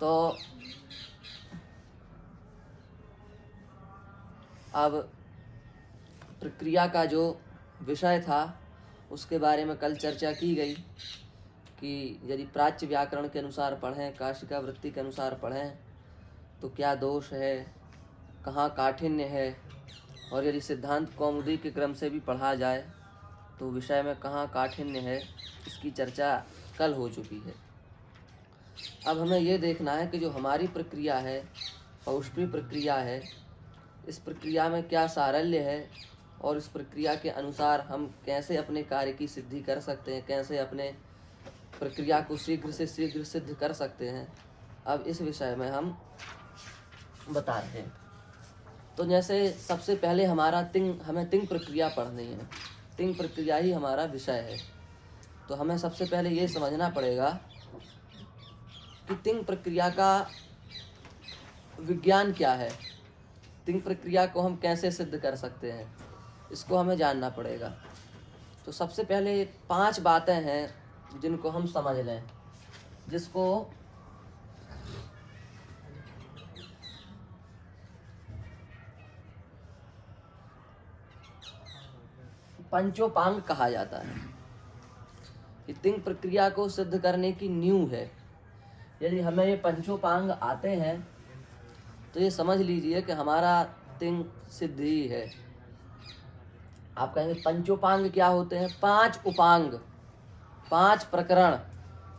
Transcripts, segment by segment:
तो अब प्रक्रिया का जो विषय था उसके बारे में कल चर्चा की गई कि यदि प्राच्य व्याकरण के अनुसार पढ़ें, काशिका वृत्ति के अनुसार पढ़ें तो क्या दोष है, कहाँ काठिन्य है, और यदि सिद्धांत कौमुदी के क्रम से भी पढ़ा जाए तो विषय में कहाँ काठिन्य है, इसकी चर्चा कल हो चुकी है। अब हमें ये देखना है कि जो हमारी प्रक्रिया है, पौष्पी प्रक्रिया है, इस प्रक्रिया में क्या सारल्य है और इस प्रक्रिया के अनुसार हम कैसे अपने कार्य की सिद्धि कर सकते हैं, कैसे अपने प्रक्रिया को शीघ्र से शीघ्र सिद्ध कर सकते हैं। अब इस विषय में हम बताते हैं। तो जैसे सबसे पहले हमें तिंग प्रक्रिया पढ़नी है। तिंग प्रक्रिया ही हमारा विषय है। तो हमें सबसे पहले ये समझना पड़ेगा कि तिंग प्रक्रिया का विज्ञान क्या है, तिंग प्रक्रिया को हम कैसे सिद्ध कर सकते हैं, इसको हमें जानना पड़ेगा। तो सबसे पहले 5 बातें हैं जिनको हम समझ लें, जिसको पंचोपांग कहा जाता है। ये तिंग प्रक्रिया को सिद्ध करने की नींव है। यदि हमें ये पंचोपांग आते हैं तो ये समझ लीजिए कि हमारा तिंग सिद्ध ही है। आप कहेंगे पंचोपांग क्या होते हैं? 5 उपांग, 5 प्रकरण,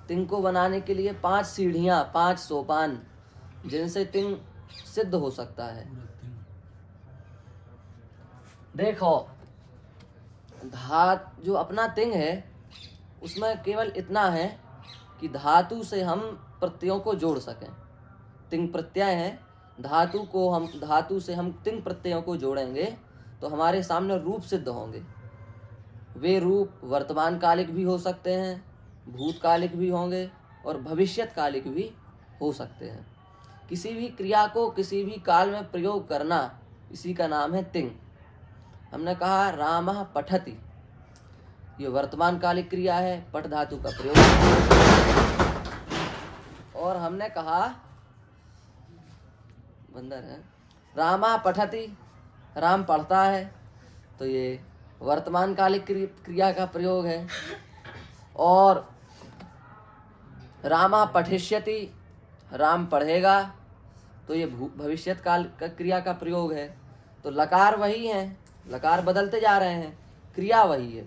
तिंग को बनाने के लिए 5 सीढ़ियां, 5 सोपान, जिनसे तिंग सिद्ध हो सकता है। देखो, जो अपना तिंग है उसमें केवल इतना है कि धातु से हम प्रत्ययों को जोड़ सकें। तिंग प्रत्यय है, धातु से हम तिंग प्रत्ययों को जोड़ेंगे तो हमारे सामने रूप सिद्ध होंगे। वे रूप वर्तमान कालिक भी हो सकते हैं, भूतकालिक भी होंगे और भविष्यत्कालिक भी हो सकते हैं। किसी भी क्रिया को किसी भी काल में प्रयोग करना, इसी का नाम है तिंग। हमने कहा रामः पठति, ये वर्तमान कालिक क्रिया है, पठ धातु का प्रयोग। और हमने कहा बंदर है, रामा पठति, राम पढ़ता है, तो ये वर्तमान कालिक क्रिया का प्रयोग है। और रामा पठिष्यति, राम पढ़ेगा, तो ये भविष्यत काल का क्रिया का प्रयोग है। तो लकार वही है, लकार बदलते जा रहे हैं, क्रिया वही है।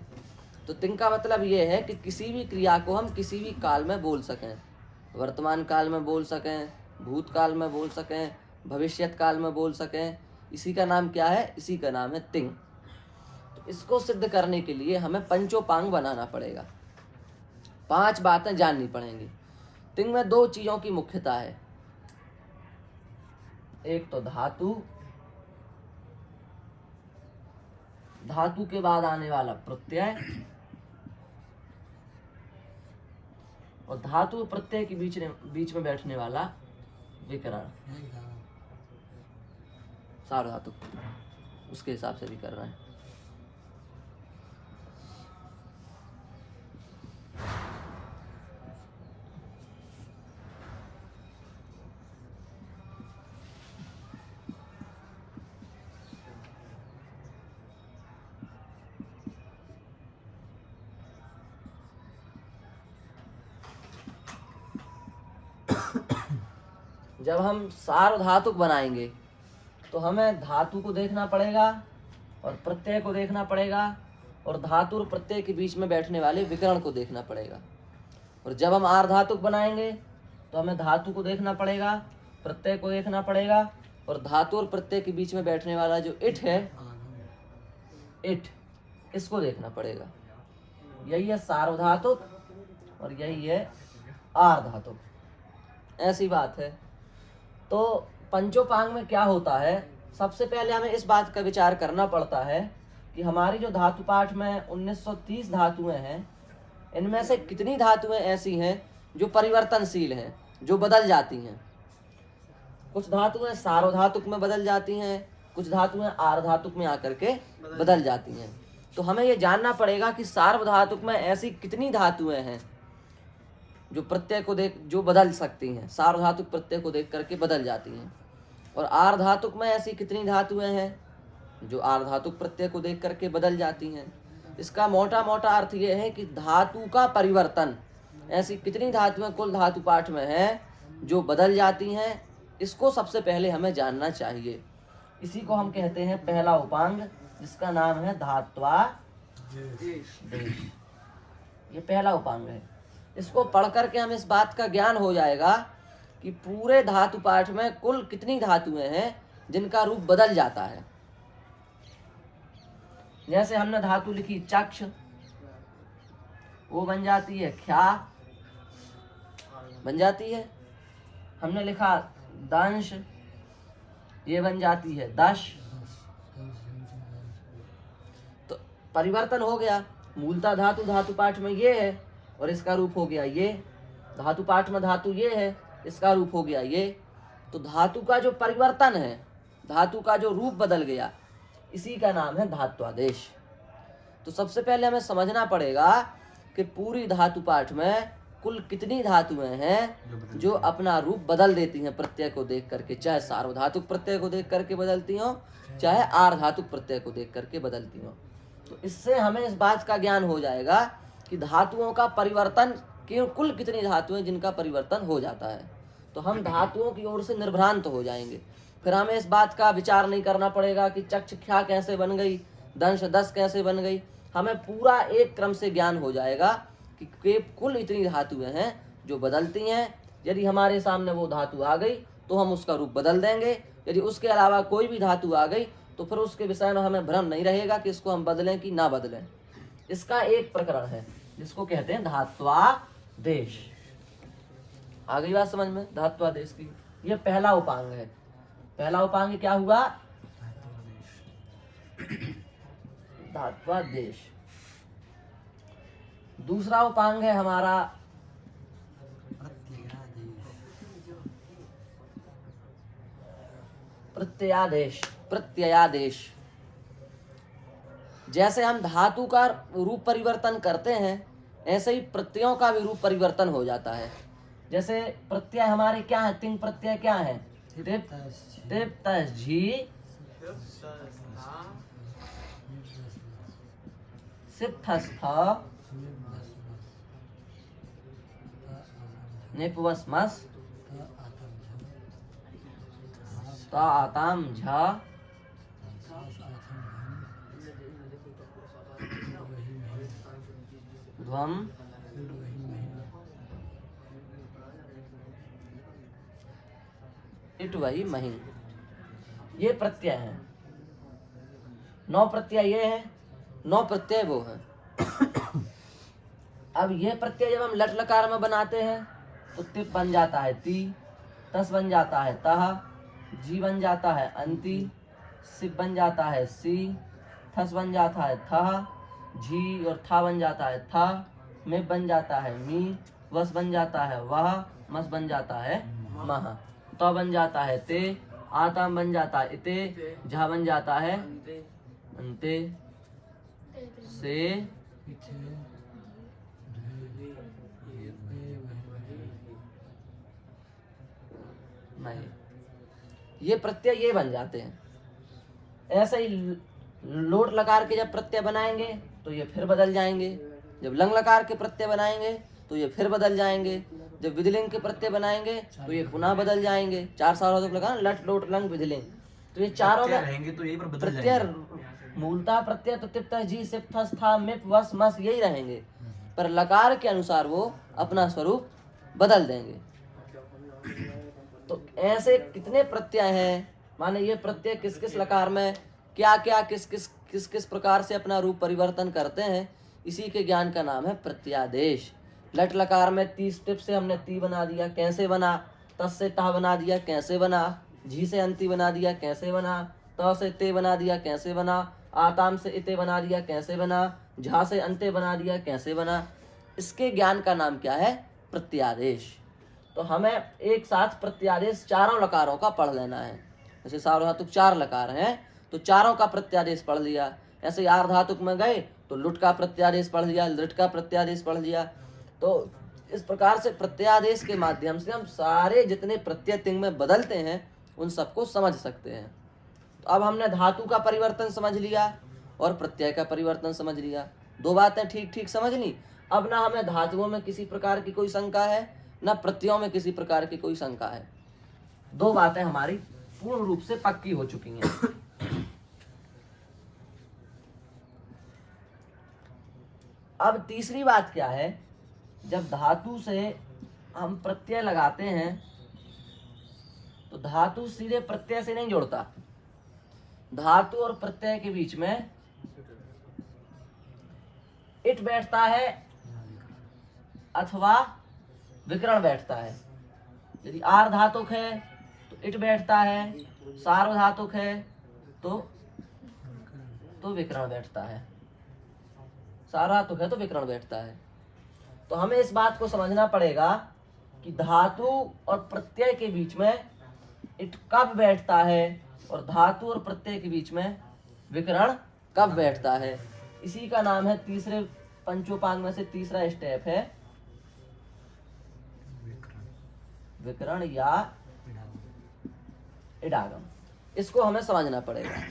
तो तिंग का मतलब ये है कि किसी भी क्रिया को हम किसी भी काल में बोल सकें, वर्तमान काल में बोल सकें, भूतकाल में बोल सकें, भविष्यत काल में बोल सकें। इसी का नाम क्या है? इसी का नाम है तिंग। तो इसको सिद्ध करने के लिए हमें पंचोपांग बनाना पड़ेगा, 5 बातें जाननी पड़ेंगी। तिंग में 2 चीजों की मुख्यता है, एक तो धातु, धातु के बाद आने वाला प्रत्यय, और धातु प्रत्यय के बीच में बैठने वाला विकरण। सार्वधातुक, उसके हिसाब से भी कर रहे हैं। जब हम सार्वधातुक बनाएंगे तो हमें धातु को देखना पड़ेगा और प्रत्यय को देखना पड़ेगा और धातु और प्रत्यय के बीच में बैठने वाले विकर्ण को देखना पड़ेगा। और जब हम आर्धातुक बनाएंगे तो हमें धातु को देखना पड़ेगा, प्रत्यय को देखना पड़ेगा और धातु और प्रत्यय के बीच में बैठने वाला जो इट है, इट, इसको देखना पड़ेगा। यही है सार्वधातुक और यही है आर्धातुक, ऐसी बात है। तो पंचोपांग में क्या होता है, सबसे पहले हमें इस बात का विचार करना पड़ता है कि हमारी जो धातु पाठ में 1930 धातुएं हैं, इनमें से कितनी धातुएं ऐसी हैं जो परिवर्तनशील हैं, जो बदल जाती हैं। कुछ धातुएं सार्वधातुक में बदल जाती हैं, कुछ धातुएं आर्धातुक में आकर के बदल जाती हैं। तो हमें ये जानना पड़ेगा कि सार्वधातुक में ऐसी कितनी धातुएं हैं जो प्रत्यय को देख जो बदल सकती हैं, सार्वधातुक प्रत्यय को देख करके बदल जाती हैं। और आर्धातुक में ऐसी कितनी धातुएं हैं जो आर्धातुक प्रत्यय को देख करके बदल जाती हैं। इसका मोटा मोटा अर्थ यह है कि धातु का परिवर्तन, ऐसी कितनी धातुएं कुल धातु पाठ में है जो बदल जाती हैं, इसको सबसे पहले हमें जानना चाहिए। इसी को हम कहते हैं पहला उपांग, जिसका नाम है धात्वादेश। ये पहला उपांग है। इसको पढ़ करके हमें इस बात का ज्ञान हो जाएगा कि पूरे धातु पाठ में कुल कितनी धातुएं हैं जिनका रूप बदल जाता है। जैसे हमने धातु लिखी चक्ष, वो बन जाती है ख्या, बन जाती है। हमने लिखा दंश, ये बन जाती है दश। तो परिवर्तन हो गया। मूलतः धातु धातु पाठ में ये है और इसका रूप हो गया ये। धातु पाठ में धातु ये है, इसका रूप हो गया ये। तो धातु का जो परिवर्तन है, धातु का जो रूप बदल गया, इसी का नाम है धात्वादेश। तो सबसे पहले हमें समझना पड़ेगा कि पूरी धातु पाठ में कुल कितनी धातुएं हैं जो अपना रूप बदल देती हैं प्रत्यय को देख करके, चाहे सार्वधातुक प्रत्यय को देख करके बदलती हो, चाहे आर्धातुक प्रत्यय को देख करके बदलती हो। तो इससे हमें इस बात का ज्ञान हो जाएगा कि धातुओं का परिवर्तन, कुल कितनी धातुएं जिनका परिवर्तन हो जाता है। तो हम धातुओं की ओर से निर्भ्रांत हो जाएंगे। फिर हमें इस बात का विचार नहीं करना पड़ेगा कि चक्ष ख्या कैसे बन गई, दंश दस कैसे बन गई। हमें पूरा एक क्रम से ज्ञान हो जाएगा कि कुल इतनी धातुएं हैं जो बदलती हैं। यदि हमारे सामने वो धातु आ गई तो हम उसका रूप बदल देंगे। यदि उसके अलावा कोई भी धातु आ गई तो फिर उसके विषय में हमें भ्रम नहीं रहेगा कि इसको हम बदलें कि ना बदलें। इसका एक प्रकरण है जिसको कहते हैं धात्वादेश। आ गई बात समझ में धात्वादेश की? ये पहला उपांग है। पहला उपांग क्या हुआ? धात्वादेश। दूसरा उपांग है हमारा प्रत्ययादेश। प्रत्ययादेश, जैसे हम धातु का रूप परिवर्तन करते हैं ऐसे ही प्रत्ययों का भी रूप परिवर्तन हो जाता है। जैसे प्रत्यय हमारे क्या है? तीन प्रत्यय क्या है? तिप, तिप, तस, झी, सिप, थस, थ, निप, वस, मस, ता, आताम, झा, ध्वम, इट, वही, मही। ये प्रत्यय है। 9 प्रत्यय ये है, 9 प्रत्यय वो है। अब ये प्रत्यय जब हम लट लकार में बनाते हैं तो तिप बन जाता है ती, तस बन जाता है तह, जी बन जाता है अंति, सिप बन जाता है सी, थस बन जाता है थह, झी और था बन जाता है था, में बन जाता है मी, वस बन जाता है वह, मस बन जाता है मह, तो बन जाता है ते, आताम बन जाता है इते, झा बन जाता है अंते, से, नहीं। ये प्रत्यय ये बन जाते हैं। ऐसे ही लोट लकार के जब प्रत्यय बनाएंगे तो ये फिर बदल जाएंगे। जब लंग लकार के प्रत्यय बनाएंगे तो ये फिर बदल जाएंगे। जब विधिलिंग के प्रत्यय बनाएंगे तो ये पुनः बदल जाएंगे। 4 सार्वधातुक लगा, लट लोट लंग विधिलिंग, तो ये चारों में रहेंगे तो यही पर बदल प्रत्यय जाएंगे। मूलतः प्रत्यय तो तिप तस जी सिप थस था मिप वस मस यही रहेंगे, पर लकार के अनुसार वो अपना स्वरूप बदल देंगे। तो ऐसे कितने प्रत्यय हैं, माने ये प्रत्यय किस किस लकार में क्या क्या किस किस प्रकार से अपना रूप परिवर्तन करते हैं, इसी के ज्ञान का नाम है प्रत्यादेश। लट लकार में 30 टिप से हमने ती बना दिया, कैसे बना? तस से ता बना दिया, कैसे बना? झी से अंति बना दिया, कैसे बना? त से ते बना दिया, कैसे बना? आताम से इते बना दिया, कैसे बना? झा से अंते बना दिया, कैसे बना? इसके ज्ञान का नाम क्या है? प्रत्यादेश। तो हमें एक साथ प्रत्यादेश चारों लकारों का पढ़ लेना है। जैसे सार्वधातुक 4 लकार हैं तो चारों का प्रत्यादेश पढ़ लिया। ऐसे आर्धातुक में गए तो लुट का प्रत्यादेश पढ़ लिया, लृट का प्रत्यादेश पढ़ लिया। तो इस प्रकार से प्रत्यादेश के माध्यम से हम सारे जितने प्रत्यय तिंग में बदलते हैं उन सबको समझ सकते हैं। तो अब हमने धातु का परिवर्तन समझ लिया और प्रत्यय का परिवर्तन समझ लिया, दो बातें ठीक ठीक समझ ली। अब ना हमें धातुओं में किसी प्रकार की कोई शंका है, ना प्रत्ययों में किसी प्रकार की कोई शंका है। दो बातें हमारी पूर्ण रूप से पक्की हो चुकी हैं। अब तीसरी बात क्या है, जब धातु से हम प्रत्यय लगाते हैं तो धातु सीधे प्रत्यय से नहीं जुड़ता, धातु और प्रत्यय के बीच में इट बैठता है अथवा विकरण बैठता है। यदि आर्धातुक है तो इट बैठता है, सार्वधातुक है तो विकरण बैठता है, सार्वधातुक है तो विकरण बैठता है। तो हमें इस बात को समझना पड़ेगा कि धातु और प्रत्यय के बीच में इट कब बैठता है और धातु और प्रत्यय के बीच में विकरण कब बैठता है। इसी का नाम है, तीसरे पंचोपांग में से तीसरा स्टेप है विकरण या इडागम। इसको हमें समझना पड़ेगा।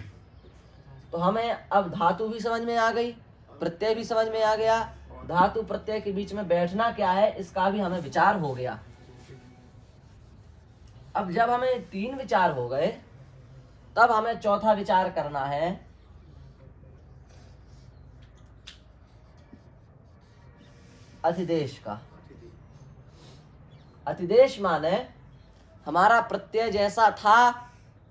तो हमें अब धातु भी समझ में आ गई, प्रत्यय भी समझ में आ गया, धातु प्रत्यय के बीच में बैठना क्या है इसका भी हमें विचार हो गया। अब जब हमें तीन विचार हो गए तब हमें चौथा विचार करना है अतिदेश का। अतिदेश माने हमारा प्रत्यय जैसा था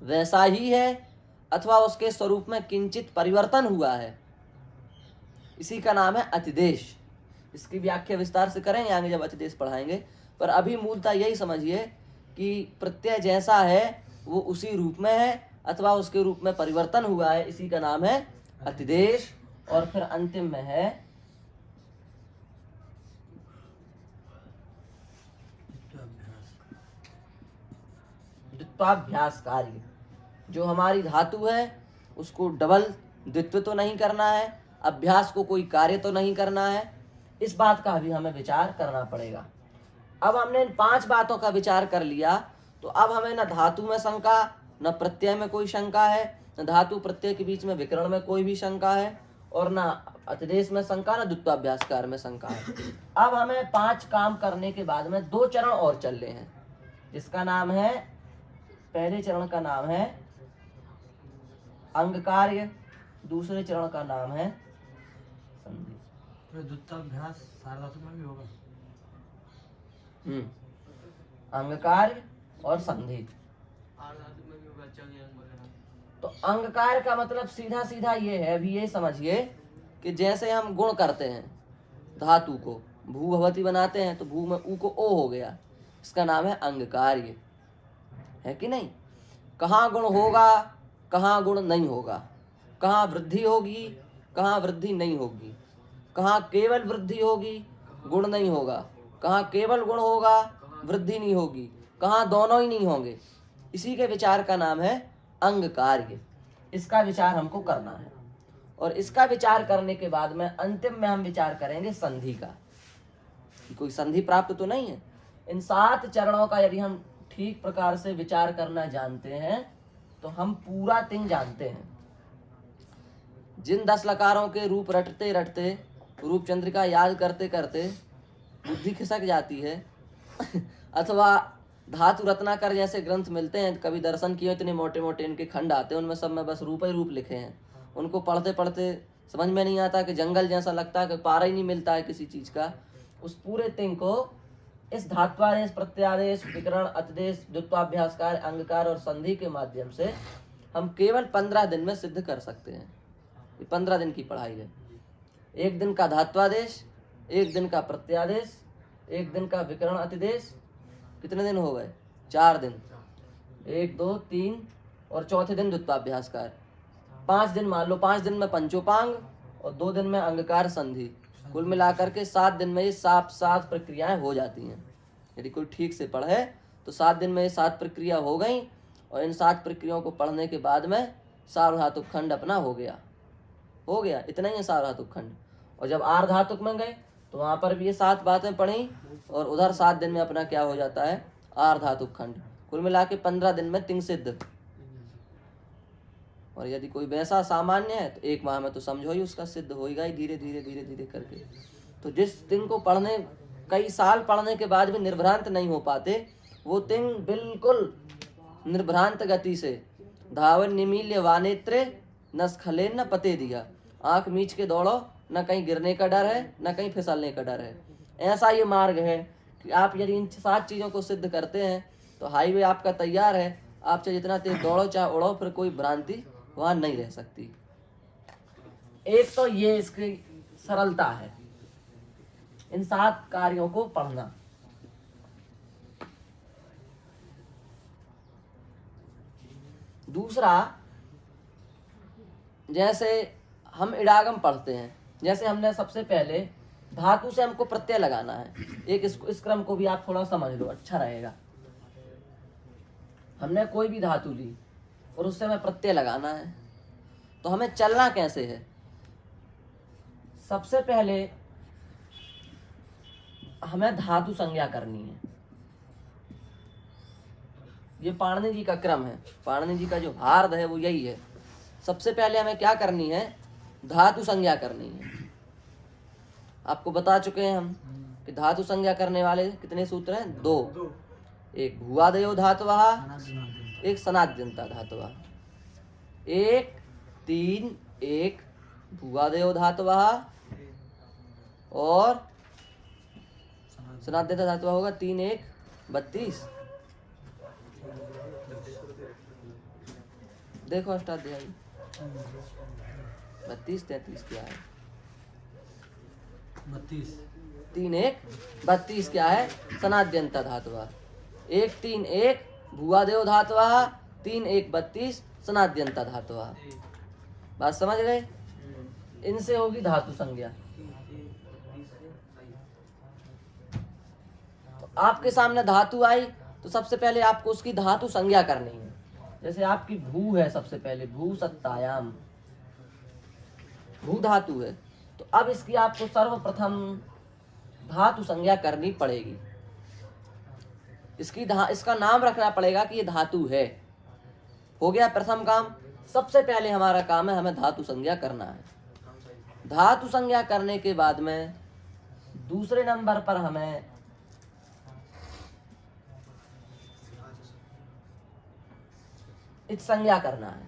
वैसा ही है अथवा उसके स्वरूप में किंचित परिवर्तन हुआ है, इसी का नाम है अतिदेश। इसकी व्याख्या विस्तार से करेंगे आगे जब अतिदेश पढ़ाएंगे, पर अभी मूलतः यही समझिए कि प्रत्यय जैसा है वो उसी रूप में है अथवा उसके रूप में परिवर्तन हुआ है, इसी का नाम है अतिदेश। और फिर अंतिम में है द्वित्वाभ्यास कार्य। जो हमारी धातु है उसको डबल द्वित्व तो नहीं करना है, अभ्यास को कोई कार्य तो नहीं करना है, इस बात का भी हमें विचार करना पड़ेगा। अब हमने इन पांच बातों का विचार कर लिया तो अब हमें न धातु में शंका, न प्रत्यय में कोई शंका है, न धातु प्रत्यय के बीच में विकरण में कोई भी शंका है, और न अतिदेश में शंका, न द्वित्वाभ्यास कार्य में शंका है। अब हमें पांच काम करने के बाद में दो चरण और चल रहे हैं, जिसका नाम है, पहले चरण का नाम है अंग कार्य, दूसरे चरण का नाम है संधि। द्वित्वाभ्यास सार्वधातुक में भी होगा। अंग कार्य और संधि। तो अंग कार्य का मतलब सीधा सीधा ये है, अभी ये समझिए कि जैसे हम गुण करते हैं धातु को, भू भवती बनाते हैं तो भू में ऊ को ओ हो गया, इसका नाम है अंग कार्य, है कि नहीं। कहाँ गुण होगा कहाँ गुण नहीं होगा, कहाँ वृद्धि होगी कहाँ वृद्धि नहीं होगी, कहाँ केवल वृद्धि होगी गुण नहीं होगा, कहाँ केवल गुण होगा वृद्धि नहीं होगी, कहाँ दोनों ही नहीं होंगे, इसी के विचार का नाम है अंग कार्य। इसका विचार हमको करना है और इसका विचार करने के बाद में अंतिम में हम विचार करेंगे संधि का। कोई संधि प्राप्त तो नहीं है। इन 7 चरणों का यदि हम ठीक प्रकार से विचार करना जानते हैं तो हम पूरा तिंग जानते हैं। जिन 10 लकारों के रूप रटते रटते, रूप चंद्रिका याद करते करते बुद्धि खिसक जाती है अथवा धातु रत्नाकर जैसे ग्रंथ मिलते हैं, कभी दर्शन किए, इतने मोटे मोटे इनके खंड आते हैं, उनमें सब में बस रूप ही रूप लिखे हैं, उनको पढ़ते पढ़ते समझ में नहीं आता कि जंगल जैसा लगता है कि पारा ही नहीं मिलता है किसी चीज का। उस पूरे तिंग को इस धात्वादेश, प्रत्यादेश, विकरण, अतिदेश, द्वित्वाभ्यासकार, अंगकार और संधि के माध्यम से हम केवल 15 दिन में सिद्ध कर सकते हैं। ये 15 दिन की पढ़ाई है। 1 दिन का धात्वादेश, 1 दिन का प्रत्यादेश, 1 दिन का विकरण अतिदेश, कितने दिन हो गए? 4 दिन, 1 2 3 और चौथे दिन द्वित्वाभ्यासकार। 5 दिन मान लो, 5 दिन में पंचोपांग और 2 दिन में अंगकार संधि, कुल मिलाकर के 7 दिन में ये 7 प्रक्रियाएं हो जाती हैं। यदि कोई ठीक से पढ़े तो 7 दिन में ये 7 प्रक्रिया हो गई और इन 7 प्रक्रियाओं को पढ़ने के बाद में सार्वधातुक खंड अपना हो गया। इतना ही है सार्वधातुक खंड। और जब आर्धातुक में गए तो वहां पर भी ये 7 बातें पढ़ी और उधर 7 दिन में अपना क्या हो जाता है, आर्धातुक खंड। कुल मिला के 15 दिन में तिंग सिद्ध। और यदि कोई वैसा सामान्य है तो 1 माह में तो समझो ही उसका सिद्ध होएगा ही, धीरे धीरे धीरे धीरे करके। तो जिस तिंग को पढ़ने कई साल पढ़ने के बाद भी निर्भ्रांत नहीं हो पाते, वो तिंग बिल्कुल निर्भ्रांत गति से धावन निमील्य वानेत्रे न स्खलेन न पते दिया, आंख मीच के दौड़ो, न कहीं गिरने का डर है न कहीं फिसलने का डर है। ऐसा ये मार्ग है कि आप यदि इन 7 चीज़ों को सिद्ध करते हैं तो हाईवे आपका तैयार है। आप चाहे जितना तेज दौड़ो चाहे उड़ो, फिर कोई भ्रांति वहाँ नहीं रह सकती। एक तो ये इसकी सरलता है, इन 7 कार्यों को पढ़ना। दूसरा, जैसे हम इडागम पढ़ते हैं, जैसे हमने सबसे पहले धातु से हमको प्रत्यय लगाना है। एक इस क्रम को भी आप थोड़ा समझ लो, अच्छा रहेगा। हमने कोई भी धातु ली और उससे हमें प्रत्यय लगाना है, तो हमें चलना कैसे है। सबसे पहले हमें धातु संज्ञा करनी है। ये पाणिनि जी का क्रम है, पाणिनि जी का जो हार्द है वो यही है। सबसे पहले हमें क्या करनी है, धातु संज्ञा करनी है। आपको बता चुके हैं हम कि धातु संज्ञा करने वाले कितने सूत्र हैं, 2। एक भुवादयो धातवः, एक सनाद्यंता धातवः। 1 3 1 भुवादयो धातवः और सनाद्यंता धातुवः होगा 3 1 32। देखो अष्टाध्यायी 32 33 क्या है, 32 3 1 32 क्या है, सनाद्यंता धातुवः। 1 3 1 भुवादयो धातवः, 3 1 32 सनाद्यंता धातुवः। बात समझ गए। इनसे होगी धातु संज्ञा। तो आपके सामने धातु आई तो सबसे पहले आपको उसकी धातु संज्ञा करनी है। जैसे आपकी भू है, सबसे पहले भू सत्तायाम, भू धातु है, तो अब इसकी आपको सर्वप्रथम धातु संज्ञा करनी पड़ेगी। इसका नाम रखना पड़ेगा कि ये धातु है। हो गया प्रथम काम। सबसे पहले हमारा काम है हमें धातु संज्ञा करना है। धातु संज्ञा करने के बाद में दूसरे नंबर पर हमें इत संज्ञा करना है।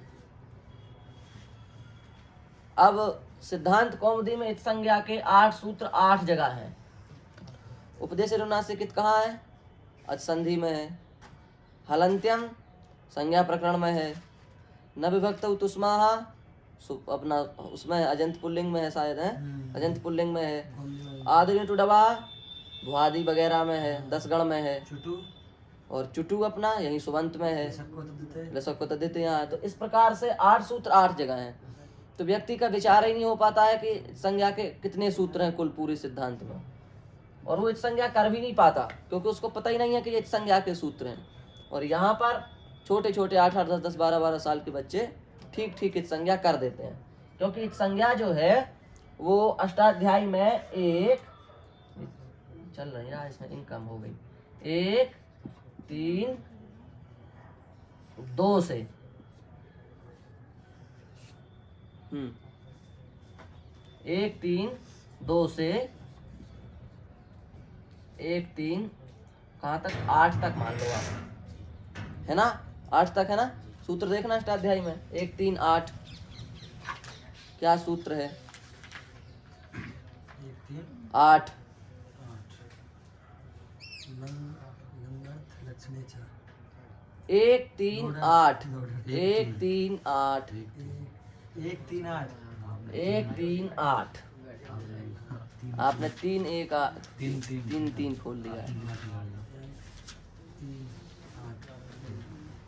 अब सिद्धांत कौमुदी में इत संज्ञा के 8 सूत्र 8 जगह हैं। उपदेश अनुनासिक कहाँ है, अचसंधि में है। हलंत्यम संज्ञा प्रकरण में है। न विभक्त तुष्माह अपना उसमें अजंत पुल्लिंग में है, शायद है अजंत पुल्लिंग में है। आदि टू डबा भुआदि वगैरह में है, 10 गण में है। और चुटू अपना यही सुबंत में है, लसक को तद्धित यहाँ। तो इस प्रकार से 8 सूत्र 8 जगह हैं। तो व्यक्ति का विचार ही नहीं हो पाता है कि संज्ञा के कितने सूत्र हैं कुल पूरी सिद्धांत में, और वो इत संज्ञा कर भी नहीं पाता क्योंकि उसको पता ही नहीं है कि ये इत संज्ञा के सूत्र हैं। और यहाँ पर छोटे छोटे 8 8 10 10 12 12 साल के बच्चे ठीक ठीक इत संज्ञा कर देते हैं, क्योंकि इत संज्ञा जो है वो अष्टाध्यायी में 1 चल रही है, इसमें इनकम हो गई 1 3 2 से 1 3 2 से 1 3 कहाँ तक 8 तक मान लो आप, है ना, 8 तक है ना। सूत्र देखना अष्टाध्यायी में 1 3 8 क्या सूत्र है, 8 1 3 8 1 3 8 1 3 8 1 3 8 आपने 3 1 3 3 खोल लिया है।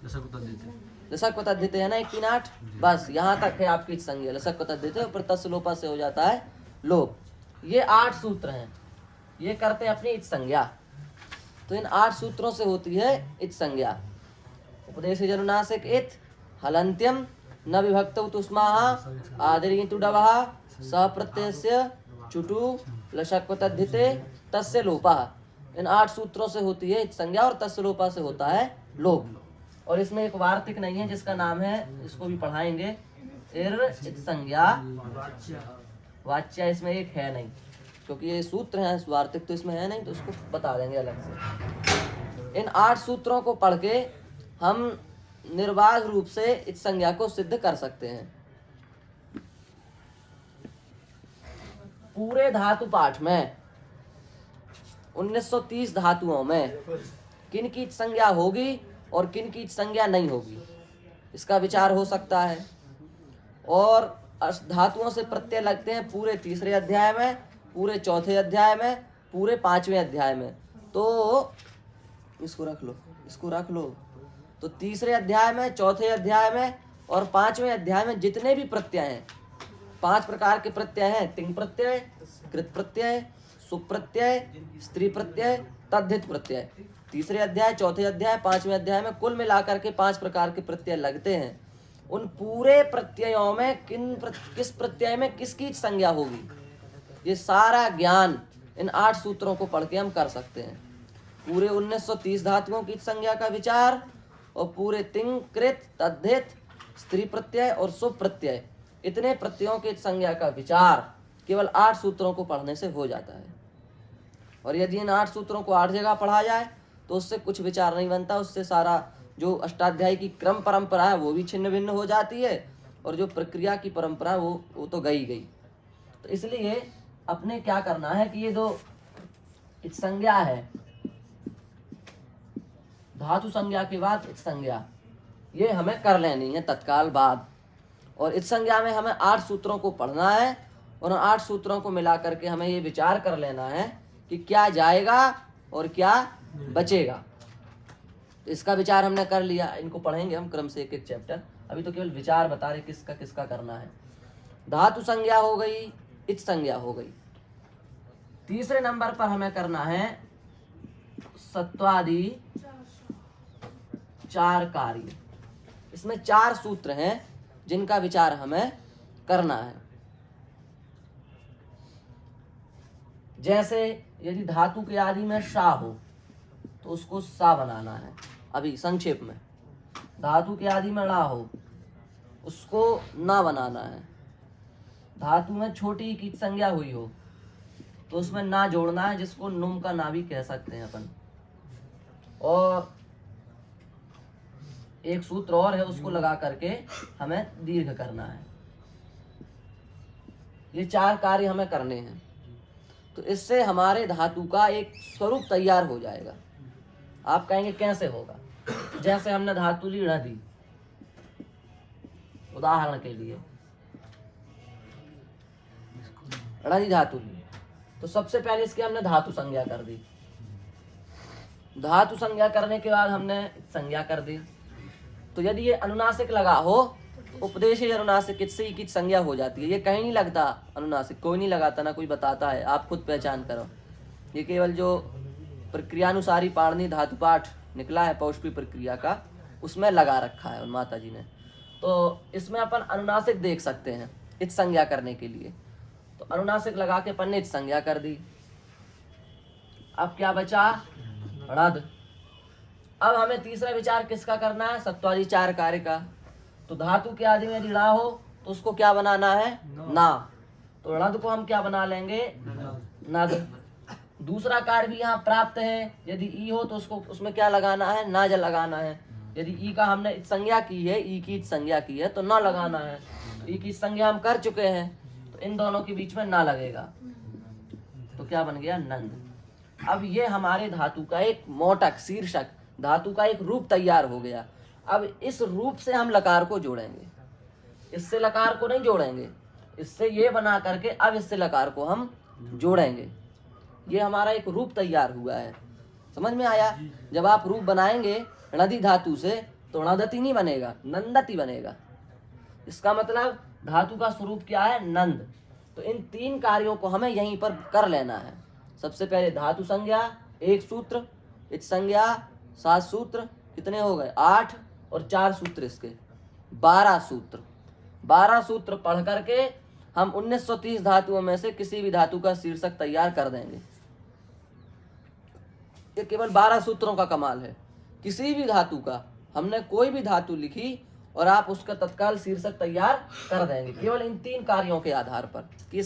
लसक को तद्धित है ना 1 3 8, बस यहाँ तक है आपकी संज्ञा। लसक को तद्धित है, ऊपर तस् लोपा से हो जाता है लोप। ये 8 सूत्र हैं, ये करते हैं अपनी इत संज्ञा। तो इन 8 सूत्रों से होती है इत संज्ञा। उपदेश जनुनासिक इत हलंत्यम न विभक्त तुष्माः आदि टू डवः सह प्रत्ययस्य चुटु लशक तद्धिते तस्य लोपः। इन 8 सूत्रों से होती है इच संज्ञा और तत्सलोपा से होता है लोप। और इसमें एक वार्तिक नहीं है जिसका नाम है, इसको भी पढ़ाएंगे, इर इच संज्ञा वाच्या। इसमें एक है नहीं क्योंकि ये सूत्र है, वार्तिक तो इसमें है नहीं, तो इसको बता देंगे अलग से। इन 8 सूत्रों को पढ़ के हम निर्बाध रूप से इच संज्ञा को सिद्ध कर सकते हैं। पूरे धातु पाठ में 1930 धातुओं में किन की इच संज्ञा होगी और किन की इच संज्ञा नहीं होगी, इसका विचार हो सकता है। और धातुओं से प्रत्यय लगते हैं पूरे 3रे अध्याय में, पूरे 4थे अध्याय में, पूरे 5वें अध्याय में। तो इसको रख लो, इसको रख लो। तो 3रे अध्याय में, 4थे अध्याय में और 5वें अध्याय में जितने भी प्रत्यय हैं, 5 प्रकार के प्रत्यय हैं, तिंग प्रत्यय, कृत प्रत्यय, सुप प्रत्यय, स्त्री प्रत्यय, तद्धित प्रत्यय। 3रे अध्याय, 4थे अध्याय, 5वें अध्याय में कुल मिलाकर के 5 प्रकार के प्रत्यय लगते हैं। उन पूरे प्रत्ययों में किस प्रत्यय में किसकी इच संज्ञा होगी, ये सारा ज्ञान इन 8 सूत्रों को पढ़ के हम कर सकते हैं। पूरे 1930 धातुओं की इच संज्ञा का विचार और पूरे तिंग, कृत, तद्धित, स्त्री प्रत्यय और सुप प्रत्यय, इतने प्रत्ययों की इच संज्ञा का विचार केवल 8 सूत्रों को पढ़ने से हो जाता है। और यदि इन 8 सूत्रों को 8 जगह पढ़ा जाए तो उससे कुछ विचार नहीं बनता, उससे सारा जो अष्टाध्यायी की क्रम परंपरा है वो भी छिन्न भिन्न हो जाती है, और जो प्रक्रिया की परंपरा वो तो गई। तो इसलिए अपने क्या करना है कि ये जो इच संज्ञा है, धातु संज्ञा के बाद इच संज्ञा, ये हमें कर लेनी है तत्काल बाद। और इच संज्ञा में हमें 8 सूत्रों को पढ़ना है और 8 सूत्रों को मिला करके हमें ये विचार कर लेना है कि क्या जाएगा और क्या बचेगा। इसका विचार हमने कर लिया। इनको पढ़ेंगे हम क्रम से एक एक चैप्टर, अभी तो केवल विचार बता रहे किसका किसका करना है। धातु संज्ञा हो गई, इच संज्ञा हो गई। 3रे नंबर पर हमें करना है सत्वादि 4 कार्य। इसमें 4 सूत्र हैं जिनका विचार हमें करना है। जैसे यदि धातु के आदि में शा हो तो उसको सा बनाना है। अभी संक्षेप में, धातु के आदि में ला हो उसको ना बनाना है। धातु में छोटी की संज्ञा हुई हो तो उसमें ना जोड़ना है, जिसको नुम का ना भी कह सकते हैं अपन। और एक सूत्र और है, उसको लगा करके हमें दीर्घ करना है। ये 4 कार्य हमें करने हैं। तो इससे हमारे धातु का एक स्वरूप तैयार हो जाएगा। आप कहेंगे कैसे होगा? जैसे हमने धातु ली ऋ दी, उदाहरण के लिए ऋ दी धातु ली, तो सबसे पहले इसकी हमने धातु संज्ञा कर दी। धातु संज्ञा करने के बाद हमने संज्ञा कर दी। तो यदि ये अनुनासिक लगा हो, उपदेश अनुनासिक, इससे ही की संज्ञा हो जाती है। ये कहीं नहीं लगता अनुनासिक, कोई नहीं लगाता, ना कोई बताता है, आप खुद पहचान करो। ये केवल जो प्रक्रियानुसारी पाणिनि धातु पाठ निकला है पौष्पी प्रक्रिया का, उसमें लगा रखा है उन माता जी ने। तो इसमें अपन अनुनासिक देख सकते हैं इच संज्ञा करने के लिए। तो अनुनासिक लगा के अपन ने इच संज्ञा कर दी। अब क्या बचा? णद। अब हमें तीसरा विचार किसका करना है? सत्वादि 4 कार्य का। तो धातु के आदि में यदि णा हो तो उसको क्या बनाना है? ना। तो णद को हम क्या बना लेंगे? नद। दूसरा कार्य भी यहाँ प्राप्त है। यदि ई हो तो उसको उसमें क्या लगाना है? ना ज लगाना है। यदि ई का हमने संज्ञा की है, ई की संज्ञा की है, तो ना लगाना है। ई की संज्ञा हम कर चुके हैं, तो इन दोनों के बीच में ना लगेगा। तो क्या बन गया? नंद। अब ये हमारे धातु का एक मोटक शीर्षक, धातु का एक रूप तैयार हो गया। अब इस रूप से हम लकार को जोड़ेंगे, इससे लकार को नहीं जोड़ेंगे, इससे ये बना करके अब इससे लकार को हम जोड़ेंगे। ये हमारा एक रूप तैयार हुआ है। समझ में आया? जब आप रूप बनाएंगे णदी धातु से तो णदति नहीं बनेगा, नंदति बनेगा। इसका मतलब धातु का स्वरूप क्या है? नंद। तो इन 3 कार्यों को हमें यहीं पर कर लेना है। सबसे पहले धातु संज्ञा 1 सूत्र, इच संज्ञा 7 सूत्र, कितने हो गए? 8, और 4 सूत्र इसके 12 सूत्र। 12 सूत्र पढ़ करके हम 1930 धातुओं में से किसी भी धातु का शीर्षक तैयार कर देंगे। ये केवल 12 सूत्रों का कमाल है। किसी भी धातु का, हमने कोई भी धातु लिखी और आप उसका तत्काल शीर्षक तैयार कर देंगे केवल इन 3 कार्यों के आधार पर कि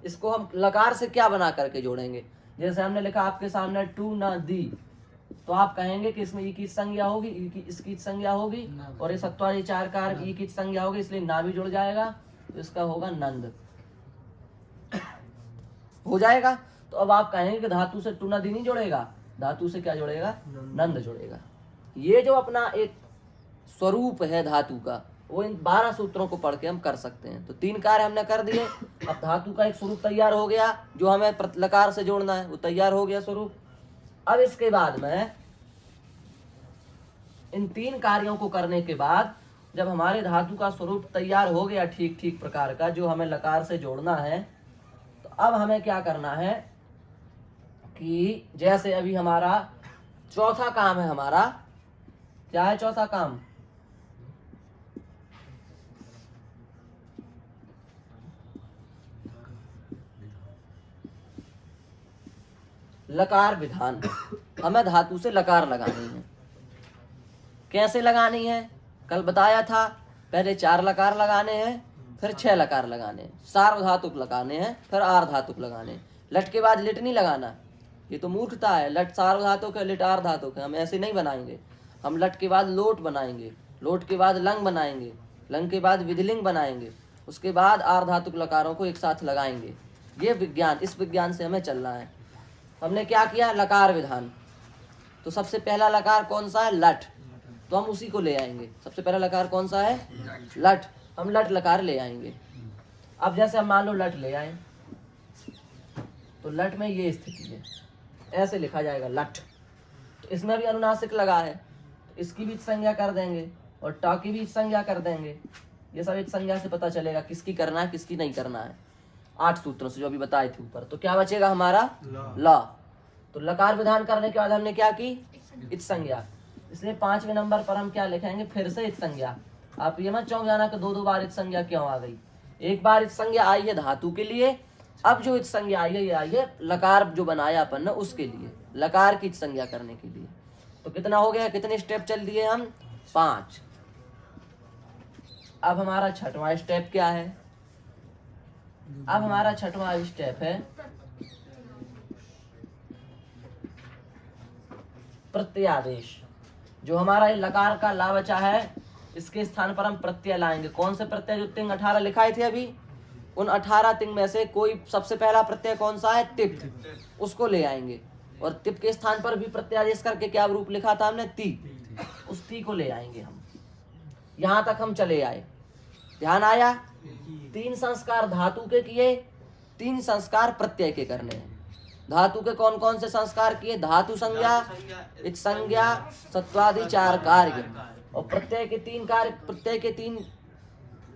इसको हम लकार से क्या बना करके जोड़ेंगे। जैसे हमने लिखा आपके सामने टू ना दी, तो आप कहेंगे कि इसमें ई की संज्ञा होगी, इसकी संज्ञा होगी और ये सत्वादी 4 कार ई की संज्ञा होगी, इसलिए ना भी जुड़ जाएगा, तो इसका होगा नंद हो जाएगा। तो अब आप कहेंगे कि धातु से टू ना दी नहीं जुड़ेगा, धातु से क्या जुड़ेगा, नंद जुड़ेगा। ये जो अपना एक स्वरूप है धातु का, वो इन 12 सूत्रों को पढ़ के हम कर सकते हैं। तो 3 कार्य हमने कर दिए। अब धातु का एक स्वरूप तैयार हो गया जो हमें लकार से जोड़ना है, वो तैयार हो गया स्वरूप। अब इसके बाद में इन 3 कार्यों को करने के बाद जब हमारे धातु का स्वरूप तैयार हो गया ठीक ठीक प्रकार का जो हमें लकार से जोड़ना है, तो अब हमें क्या करना है कि जैसे अभी हमारा चौथा काम है, हमारा क्या है चौथा काम, लकार विधान। हमें धातु से लकार लगानी है। कैसे लगानी है, कल बताया था, पहले 4 लकार लगाने हैं, फिर 6 लकार लगाने हैं, सार्वधातुक लगाने हैं, फिर आर्धातुक लगाने हैं। लट के बाद लिट नहीं लगाना, ये तो मूर्खता है। लट सार्वधातुक है, लिट आर्धातुक है, हम ऐसे नहीं बनाएंगे। हम लट के बाद लोट बनाएंगे, लोट के बाद लंग बनाएंगे, लंग के बाद विधिलिंग बनाएंगे, उसके बाद आर्धातुक लकारों को एक साथ लगाएंगे। ये विज्ञान, इस विज्ञान से हमें चलना है। हमने क्या किया, लकार विधान। तो सबसे पहला लकार कौन सा है, लट, तो हम उसी को ले आएंगे। सबसे पहला लकार कौन सा है, लट, हम लट लकार ले आएंगे। अब जैसे हम मान लो लट ले आए, तो लट में ये स्थिति है, ऐसे लिखा जाएगा लट। तो इसमें भी अनुनासिक लगा है, तो इसकी भी संज्ञा कर देंगे और ट की भी संज्ञा कर देंगे। ये सब एक संज्ञा से पता चलेगा किसकी करना है किसकी नहीं करना है, 8 सूत्रों से जो अभी बताए थे ऊपर। तो क्या बचेगा हमारा, ला। तो लकार विधान करने के बाद हमने क्या की, इत संज्ञा। इसलिए 5वें नंबर पर हम क्या लिखेंगे, फिर से इत संज्ञा। आप ये मत चौंक जाना कि 2 बार इत संज्ञा क्यों आ गई। एक बार इत संज्ञा आई है धातु के लिए, अब जो इत संज्ञा आई है ये आई है लकार जो बनाया अपन ने उसके लिए, लकार की इत संज्ञा करने के लिए। तो कितना हो गया, कितने स्टेप चल दिए हम, 5। अब हमारा 6वां स्टेप क्या है, अब हमारा 6वां स्टेप है प्रत्यादेश। जो हमारा ये लकार का ला बचा है, इसके स्थान पर हम प्रत्यय लाएंगे। कौन से प्रत्यय, जो तिंग 18 लिखाए थे अभी, उन 18 तिंग में से कोई सबसे पहला प्रत्यय कौन सा है, तिप, उसको ले आएंगे। और तिप के स्थान पर भी प्रत्यादेश करके क्या रूप लिखा था हमने, ती, उस ती को ले आएंगे हम। यहां तक हम चले आए, ध्यान आया। 3 संस्कार धातु के किए, 3 संस्कार प्रत्यय के करने हैं। धातु के कौन कौन से संस्कार किए, धातु संज्ञा, इत संज्ञा, सत्वादि 4 कार्य। और प्रत्यय के 3 कार्य, प्रत्यय के 3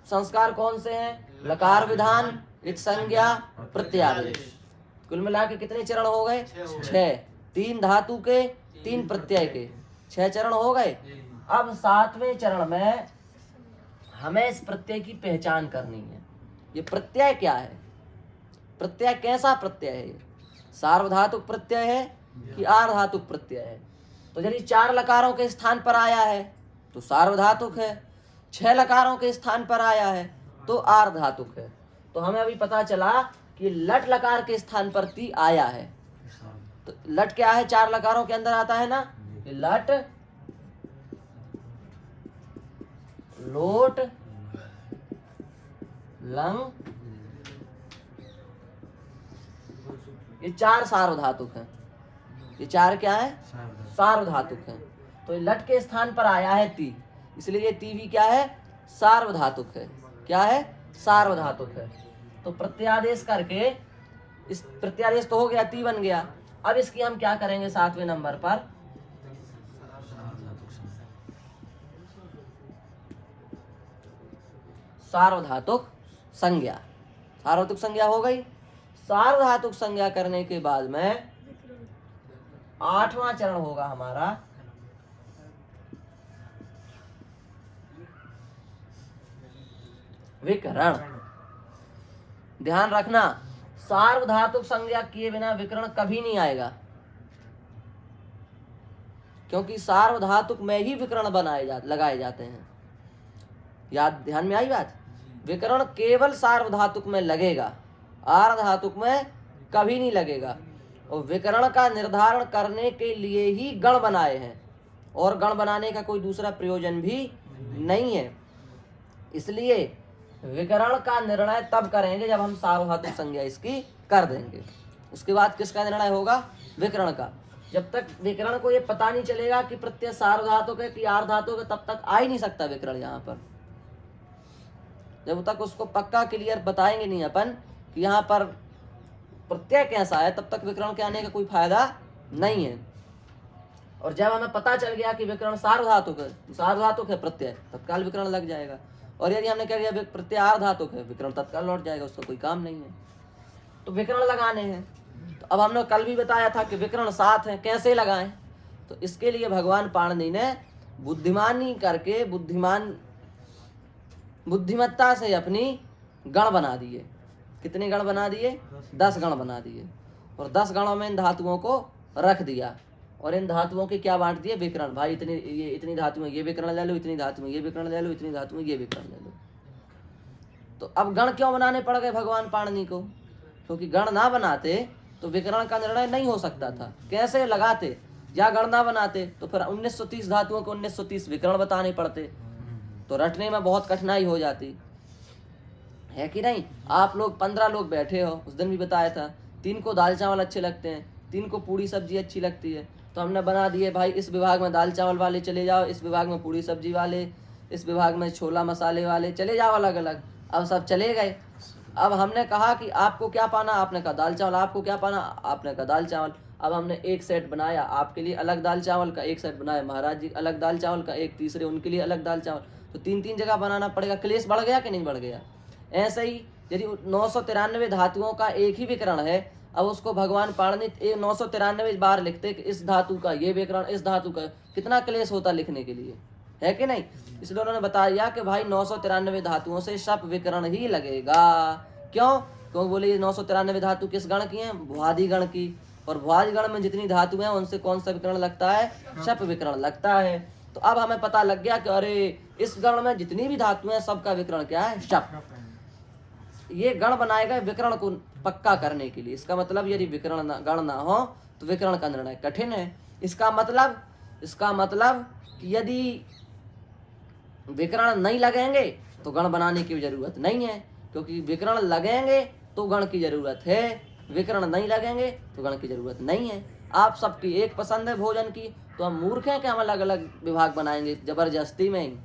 संस्कार कौन से हैं, लकार विधान, इत संज्ञा, प्रत्यादेश। कुल मिला के कितने चरण हो गए, 6। 3 धातु के, 3 प्रत्यय के, 6 चरण हो गए। अब 7वें चरण में हमें इस प्रत्यय की पहचान करनी है। ये प्रत्यय क्या है, प्रत्यय कैसा प्रत्यय है, सार्वधातुक प्रत्यय है कि आर्धातुक प्रत्यय है। तो यदि 4 लकारों के स्थान पर आया है तो सार्वधातुक है, 6 लकारों के स्थान पर आया है तो आर्धातुक है। तो हमें अभी पता चला कि लट लकार के स्थान पर ती आया है। तो लट क्या है, 4 लकारों के अंदर आता है ना, लट, लोट, लंग, ये 4 सार्वधातुक हैं। ये 4 क्या है, सार्वधातुक हैं। तो ये लट के स्थान पर आया है ती, इसलिए ये ती भी क्या है, सार्वधातुक है। क्या है, सार्वधातुक है। तो प्रत्यादेश करके, इस प्रत्यादेश तो हो गया, ती बन गया। अब इसकी हम क्या करेंगे 7वें नंबर पर, सार्वधातुक संज्ञा। सार्वधातुक संज्ञा हो गई। सार्वधातुक संज्ञा करने के बाद में 8वां चरण होगा हमारा विकरण। ध्यान रखना, सार्वधातुक संज्ञा किए बिना विकरण कभी नहीं आएगा। क्योंकि सार्वधातुक में ही विकरण लगाए जाते हैं। याद ध्यान में आई बात? विकरण केवल सार्वधातुक में लगेगा, आर्धातुक में कभी नहीं लगेगा। और विकरण का निर्धारण करने के लिए ही गण बनाए हैं, और गण बनाने का कोई दूसरा प्रयोजन भी नहीं है। इसलिए विकरण का निर्णय तब करेंगे जब हम सार्वधातुक संज्ञा इसकी कर देंगे। उसके बाद किसका निर्णय होगा? विकरण का। जब तक विकरण को ये पता नहीं चलेगा कि प्रत्यय सार्वधातुक है कि आर्धातुक है, तब तक आ ही नहीं सकता विकरण यहाँ पर। जब तक उसको पक्का क्लियर बताएंगे नहीं अपन कि यहाँ पर प्रत्यय कैसा है, तब तक विकरण के आने का कोई फायदा नहीं है। और जब हमें पता चल गया कि विकरण सार्वधातुक है प्रत्यय, तत्काल विकरण लग जाएगा। और यदि हमने कह दिया प्रत्यय आर्धातुक है, विकरण तत्काल लौट जाएगा, उसका कोई काम नहीं है। तो विकरण लगाने हैं। तो अब हमने कल भी बताया था कि विकरण 7 हैं, कैसे लगाएं? तो इसके लिए भगवान पाणिनि ने बुद्धिमानी करके बुद्धिमत्ता से अपनी गण बना दिए। कितने गण बना दिए? 10 गण बना दिए। और 10 गणों में इन धातुओं को रख दिया, और इन धातुओं के क्या बांट दिए? विकरण। भाई इतनी धातु में ये विकरण ले लो, इतनी धातु में ये विकरण ले लो, इतनी धातु में ये विकरण ले लो। तो अब गण क्यों बनाने पड़ गए भगवान पाणिनि को? क्योंकि गण ना बनाते तो विकरण का निर्णय नहीं हो सकता था। कैसे लगाते? या गण ना बनाते तो फिर 1930 धातुओं को 1930 विकरण बताने पड़ते, तो रटने में बहुत कठिनाई हो जाती है कि नहीं? आप लोग 15 लोग बैठे हो, उस दिन भी बताया था, 3 को दाल चावल अच्छे लगते हैं, 3 को पूड़ी सब्जी अच्छी लगती है, तो हमने बना दिए भाई इस विभाग में दाल चावल वाले चले जाओ, इस विभाग में पूड़ी सब्जी वाले, इस विभाग में छोला मसाले वाले चले जाओ अलग अलग। अब सब चले गए। अब हमने कहा कि आपको क्या पाना? आपने कहा दाल चावल। आपको क्या पाना? आपने कहा दाल चावल। अब हमने एक सेट बनाया आपके लिए अलग दाल चावल का, एक सेट बनाया महाराज जी अलग दाल चावल का, एक तीसरे उनके लिए अलग दाल चावल। तो 3-3 जगह बनाना पड़ेगा। क्लेश बढ़ गया कि नहीं बढ़ गया? ऐसे ही यदि 993 धातुओं का एक ही विकरण है, अब उसको भगवान पाणिनि 993 बार लिखते कि इस धातु का ये विकरण, इस धातु का, कितना क्लेश होता लिखने के लिए, है कि नहीं? इसलिए उन्होंने बताया कि भाई 993 धातुओं से शप विकरण ही लगेगा। क्यों? क्योंकि बोले ये 993 धातु किस गण की हैं? भुआदि गण की। और भुआदि गण में जितनी धातु हैं उनसे कौन सा विकरण लगता है? शप विकरण लगता है। तो अब हमें पता लग गया कि अरे इस गण में जितनी भी धातु हैं सबका विकरण क्या है? शप। ये गण बनाए गए विकरण को पक्का करने के लिए। इसका मतलब यदि विकरण गण ना हो तो विकरण का निर्णय कठिन है। इसका मतलब कि यदि विकरण नहीं लगेंगे तो गण बनाने की जरूरत नहीं है, क्योंकि विकरण लगेंगे तो गण की जरूरत है, विकरण नहीं लगेंगे तो गण की जरूरत नहीं है। आप सबकी एक पसंद है भोजन की, तो हम मूर्ख हैं कि हम अलग अलग विभाग बनाएंगे जबरदस्ती में ही?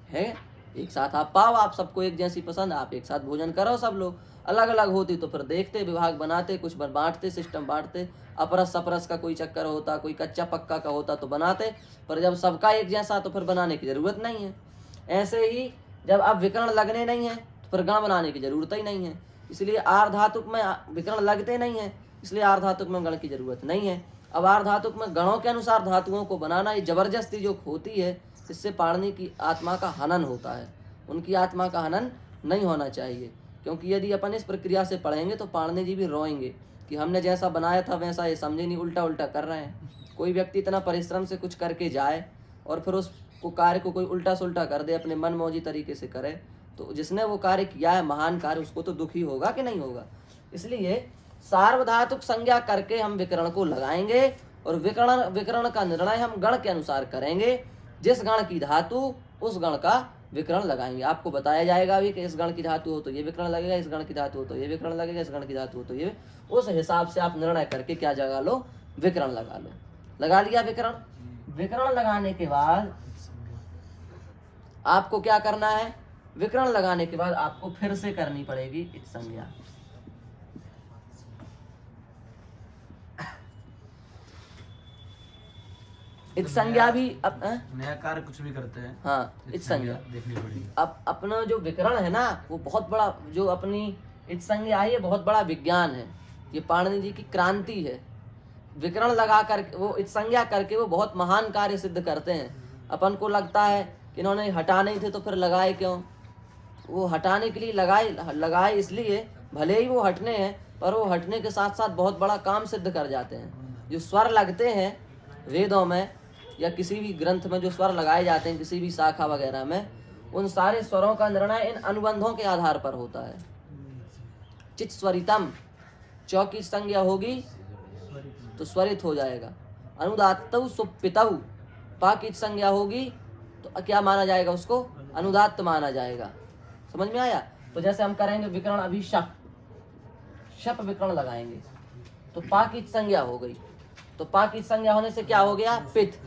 है एक साथ आप पाओ, आप सबको एक जैसी पसंद, आप एक साथ भोजन करो। सब लोग अलग अलग होती तो फिर देखते, विभाग बनाते, कुछ बांटते, सिस्टम बांटते। अपरस सपरस का कोई चक्कर होता, कोई कच्चा पक्का का होता तो बनाते, पर जब सबका एक जैसा तो फिर बनाने की जरूरत नहीं है। ऐसे ही जब अब विकरण लगने नहीं है तो फिर गण बनाने की जरूरत ही नहीं है। इसलिए आर्धातुक में विकरण लगते नहीं है, इसलिए आर्धातुक में गण की जरूरत नहीं है। अब आर्धातुक में गणों के अनुसार धातुओं को बनाना, ये जबरदस्ती जो होती है, इससे पाणिनि की आत्मा का हनन होता है। उनकी आत्मा का हनन नहीं होना चाहिए, क्योंकि यदि अपन इस प्रक्रिया से पढ़ेंगे तो पाणिनि जी भी रोएंगे कि हमने जैसा बनाया था वैसा ये समझे नहीं, उल्टा उल्टा कर रहे हैं। कोई व्यक्ति इतना परिश्रम से कुछ करके जाए और फिर उस कार्य को कोई उल्टा सुल्टा कर दे, अपने मन मौजी तरीके से करे, तो जिसने वो कार्य किया है महान कार्य, उसको तो दुखी होगा कि नहीं होगा। इसलिए सार्वधातुक संज्ञा करके हम विकरण को लगाएंगे, और विकरण का निर्णय हम गण के अनुसार करेंगे। जिस गण की धातु उस गण का विकरण लगाएंगे। आपको बताया जाएगा भी कि इस गण की धातु हो तो ये विकरण लगेगा, इस गण की धातु हो तो ये विकरण लगेगा, इस गण की धातु हो तो ये। उस हिसाब से आप निर्णय करके क्या जगा लो? विकरण लगा लो। लगा लिया विकरण। विकरण लगाने के बाद आपको क्या करना है? विकरण लगाने के बाद आपको फिर से करनी पड़ेगी इत संज्ञा। इत संज्ञा भी नया कार्य कुछ भी करते हैं, हाँ, इत संज्ञा देखनी पड़ेगी। अब अपना जो विकरण है ना, वो बहुत बड़ा, जो अपनी इत संज्ञा है, ये बहुत बड़ा विज्ञान है। ये पाणिनि जी की क्रांति है। विकरण लगा करके, वो इत संज्ञा करके वो बहुत महान कार्य सिद्ध करते हैं। अपन को लगता है कि इन्होंने हटाने ही थे तो फिर लगाए क्यों? वो हटाने के लिए लगाए इसलिए, भले ही वो हटने हैं, पर वो हटने के साथ साथ बहुत बड़ा काम सिद्ध कर जाते हैं। जो स्वर लगते हैं वेदों में, या किसी भी ग्रंथ में जो स्वर लगाए जाते हैं किसी भी शाखा वगैरह में, उन सारे स्वरों का निर्णय इन अनुबंधों के आधार पर होता है। चित स्वरितम, चौ की संज्ञा होगी तो स्वरित हो जाएगा। अनुदात्तौ सुप्पितौ, पा की संज्ञा होगी तो क्या माना जाएगा, उसको अनुदात्त माना जाएगा। समझ में आया? तो जैसे हम करेंगे विकरण, अभी शप, शप विकरण लगाएंगे तो पा की संज्ञा हो गई, तो पा की संज्ञा होने से क्या हो गया, पित।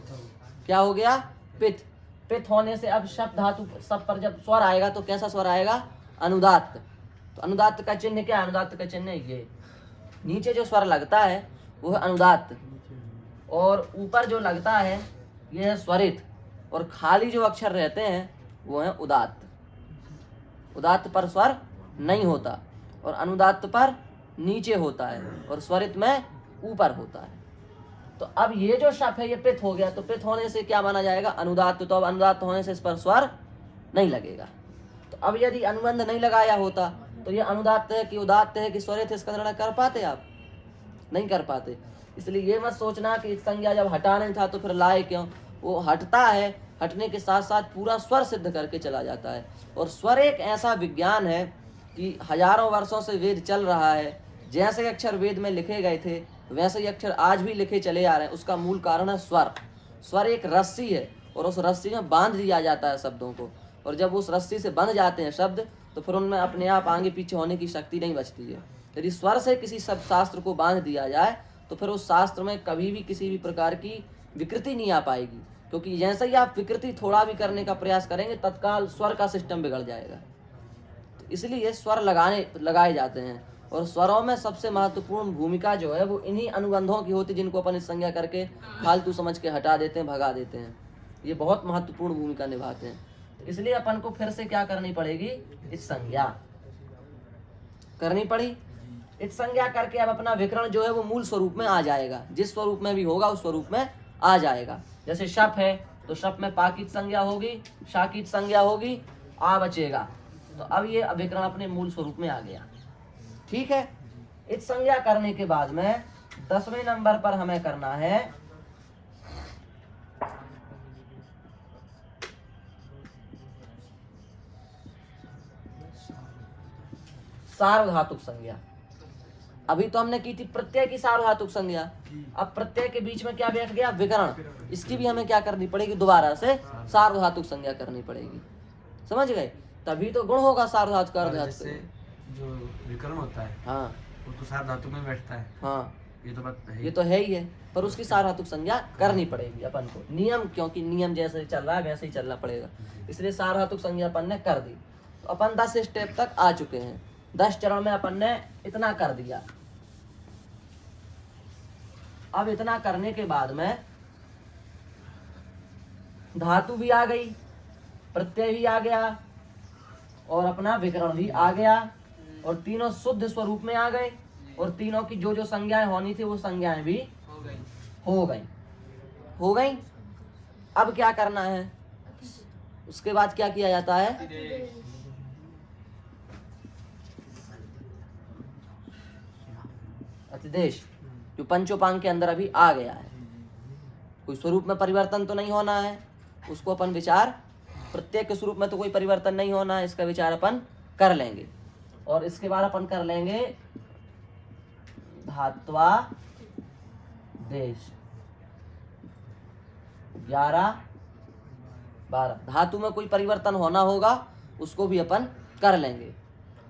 क्या हो गया, पित। पित होने से अब शप धातु सब पर जब स्वर आएगा तो कैसा स्वर आएगा, अनुदात्त। तो अनुदात्त का चिन्ह क्या है, अनुदात्त का चिन्ह ये नीचे जो स्वर लगता है वो है अनुदात्त, और ऊपर जो लगता है ये है स्वरित, और खाली जो अक्षर रहते हैं वो है उदात्त। उदात्त पर स्वर नहीं होता और अनुदात्त पर नीचे होता है और स्वरित में ऊपर होता है। तो अब ये जो शप है ये पित हो गया, तो पित होने से क्या माना जाएगा, अनुदात्त। तो अब अनुदात्त होने से इस पर स्वर नहीं लगेगा। तो अब यदि अनुबंध नहीं लगाया होता तो ये अनुदात्त है कि उदात्त है कि स्वरित है, इसका निर्णय कर पाते आप? नहीं कर पाते। इसलिए ये मत सोचना कि संज्ञा जब हटाना था तो फिर लाए क्यों, वो हटता है, हटने के साथ साथ पूरा स्वर सिद्ध करके चला जाता है। और स्वर एक ऐसा विज्ञान है कि हजारों वर्षों से वेद चल रहा है। जैसे अक्षर वेद में लिखे गए थे वैसे ही अक्षर आज भी लिखे चले आ रहे हैं। उसका मूल कारण है स्वर। स्वर एक रस्सी है और उस रस्सी में बांध दिया जाता है शब्दों को, और जब उस रस्सी से बंध जाते हैं शब्द तो फिर उनमें अपने आप आगे पीछे होने की शक्ति नहीं बचती है। यदि स्वर से किसी शब्द शास्त्र को बांध दिया जाए तो फिर उस शास्त्र में कभी भी किसी भी प्रकार की विकृति नहीं आ पाएगी, क्योंकि जैसे ही आप विकृति थोड़ा भी करने का प्रयास करेंगे तत्काल स्वर का सिस्टम बिगड़ जाएगा। तो इसलिए स्वर लगाए जाते हैं, और स्वरों में सबसे महत्वपूर्ण भूमिका जो है वो इन्हीं अनुबंधों की होती है, जिनको अपन इस संज्ञा करके फालतू समझ के हटा देते हैं, भगा देते हैं। ये बहुत महत्वपूर्ण भूमिका निभाते हैं। तो इसलिए अपन को फिर से क्या करनी पड़ेगी, इस संज्ञा करनी पड़ी। इस संज्ञा करके अब अपना विकरण जो है वो मूल स्वरूप में आ जाएगा। जिस स्वरूप में भी होगा उस स्वरूप में आ जाएगा। जैसे शप है तो शप में पाकित संज्ञा होगी, शाकित संज्ञा होगी, आ बचेगा। तो अब ये विकरण अपने मूल स्वरूप में आ गया। ठीक है। इस संज्ञा करने के बाद में 10वें नंबर पर हमें करना है सार्वधातुक संज्ञा। अभी तो हमने की थी प्रत्यय की सार्वधातुक संज्ञा, अब प्रत्यय के बीच में क्या बैठ गया, विकरण। इसकी भी हमें क्या करनी पड़ेगी, दोबारा से सार्वधातुक संज्ञा करनी पड़ेगी। समझ गए? तभी तो गुण होगा सार्वधातुक का अर्धातुक। जो विकरण होता है हाँ वो तो सार्वधातुक में बैठता है। हाँ ये तो बात है। ये तो है ही है, पर उसकी सार्वधातुक संज्ञा करनी पड़ेगी अपन को। नियम, क्योंकि नियम जैसे चल रहा है वैसे ही चलना पड़ेगा, इसलिए सार्वधातुक संज्ञा अपन ने कर दी। तो अपन 10 स्टेप तक आ चुके हैं। 10 चरण में अपन ने इतना कर दिया। अब इतना करने के बाद में धातु भी आ गई, प्रत्यय भी आ गया और अपना विकरण भी आ गया, और तीनों शुद्ध स्वरूप में आ गए, और तीनों की जो जो संज्ञाएं होनी थी वो संज्ञाएं भी हो गई। अब क्या करना है, उसके बाद क्या किया जाता है, अतिदेश, जो पंचोपांग के अंदर अभी आ गया है। कोई स्वरूप में परिवर्तन तो नहीं होना है, उसको अपन विचार, प्रत्येक के स्वरूप में तो कोई परिवर्तन नहीं होना है, इसका विचार अपन कर लेंगे। और इसके बाद अपन कर लेंगे धात्वा देश 11, 12। धातु में कोई परिवर्तन होना होगा उसको भी अपन कर लेंगे।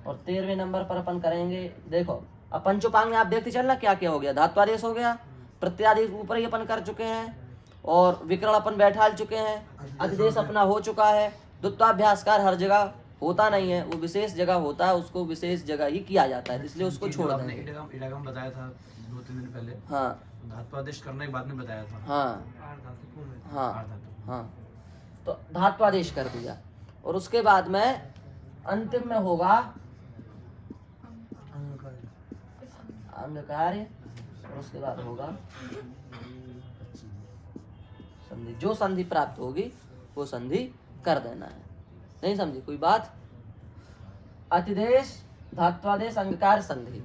और 13वें नंबर पर अपन करेंगे, देखो अब पंचोपांग में आप देखते चलना क्या क्या हो गया। धात्वादेश हो गया, प्रत्यादेश ऊपर ही अपन कर चुके हैं, और विकरण अपन बैठाल चुके हैं, अधिदेश अपना हो चुका है। द्वित्वाभ्यासकार हर जगह होता नहीं है, वो विशेष जगह होता है, उसको विशेष जगह ही किया जाता है, इसलिए उसको छोड़ देंगे। इडागम बताया था 2-3 दिन पहले। हाँ धात्वादेश करने के बाद में बताया था। हाँ तो धात्वादेश कर दिया, और उसके बाद में अंतिम में होगा अंग कार्य, और उसके बाद होगा संधि। जो संधि प्राप्त होगी वो संधि कर देना है। नहीं समझी कोई बात? अतिदेश, धात्वादेश, अंगकार, संधि।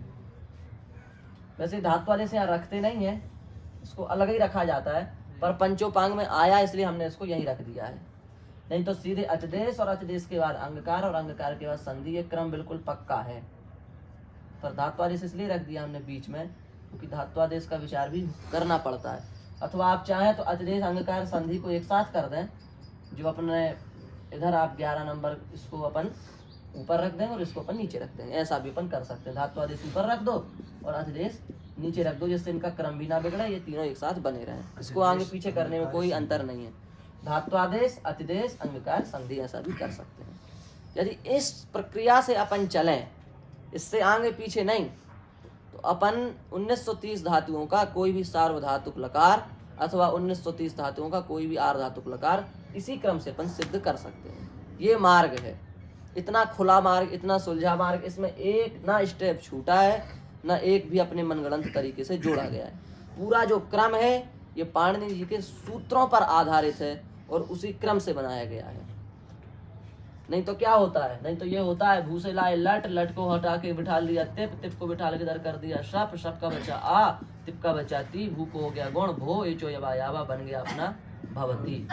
वैसे धात्वादेश यहाँ रखते नहीं है, इसको अलग ही रखा जाता है, पर पंचोपांग में आया इसलिए हमने इसको यहीं रख दिया है, नहीं तो सीधे अतिदेश और अतिदेश के बाद अंगकार और अंगकार के बाद संधि, ये क्रम बिल्कुल पक्का है। पर धात्वादेश इसलिए रख दिया हमने बीच में क्योंकि धात्वादेश का विचार भी करना पड़ता है। अथवा आप चाहें तो अतिदेश अंगकार संधि को एक साथ कर दें, जो अपने इधर आप 11 नंबर इसको अपन ऊपर रख देंगे और इसको अपन नीचे रख देंगे, ऐसा भी अपन कर सकते हैं। धात्वादेश ऊपर रख दो और अतिदेश नीचे रख दो, जिससे इनका क्रम भी ना बिगड़े, ये तीनों एक साथ बने रहें। इसको आगे पीछे करने में कोई अंतर नहीं है। धात्वादेश, अतिदेश, अंगकार, संधि ऐसा भी कर सकते हैं। यदि इस प्रक्रिया से अपन चलें, इससे आगे पीछे नहीं, तो अपन 1930 धातुओं का कोई भी सार्वधातुक लकार अथवा 1930 धातुओं का कोई भी आर्धातुक लकार इसी क्रम से अपन सिद्ध कर सकते हैं। ये मार्ग है, इतना खुला मार्ग, इतना सुलझा मार्ग, इसमें एक ना स्टेप छूटा है, ना एक भी अपने मनगढ़ंत तरीके से जोड़ा गया है। पूरा जो क्रम है ये पाणिनि जी के सूत्रों पर आधारित है और उसी क्रम से बनाया गया है। नहीं तो क्या होता है, नहीं तो ये होता है भू से लाए लट, लट को हटा के बिठा लिया तिप, तिप को बिठा के इधर कर दिया शप, शप का बच्चा आ, तिप का बच्चा ती, भू को हो गया गुण, भो एचो यवा यावा बन गया अपना भवती।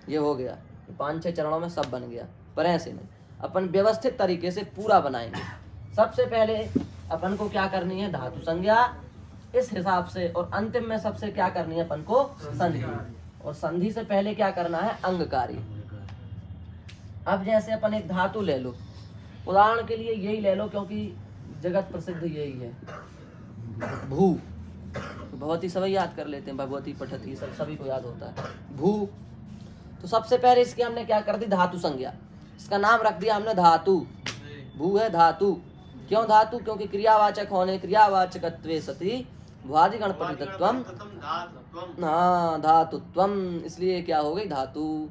ये हो गया 5-6 चरणों में सब बन गया। पर ऐसे नहीं, अपन व्यवस्थित तरीके से पूरा बनाएंगे। सबसे पहले अपन को क्या करनी है, धातु संज्ञा इस हिसाब से, और अंतिम में सबसे क्या करनी है अपन को, संधि, और संधि से पहले क्या करना है, अंगकारी। अब जैसे अपन एक धातु ले लो, उदाहरण के लिए यही ले लो क्योंकि जगत प्रसिद्ध यही है, भू। बहुत ही सभी याद कर लेते हैं, भगवती पठती, सब सभी को याद होता है भू। तो सबसे पहले इसकी हमने क्या कर दी, धातु संज्ञा, इसका नाम रख दिया हमने धातु। भू है धातु, क्यों धातु, क्योंकि क्रियावाचक होने क्रियावाचकत्वे सति भुआदि गणपतित्वम, हाँ धातुत्वम, इसलिए क्या हो गई धातु।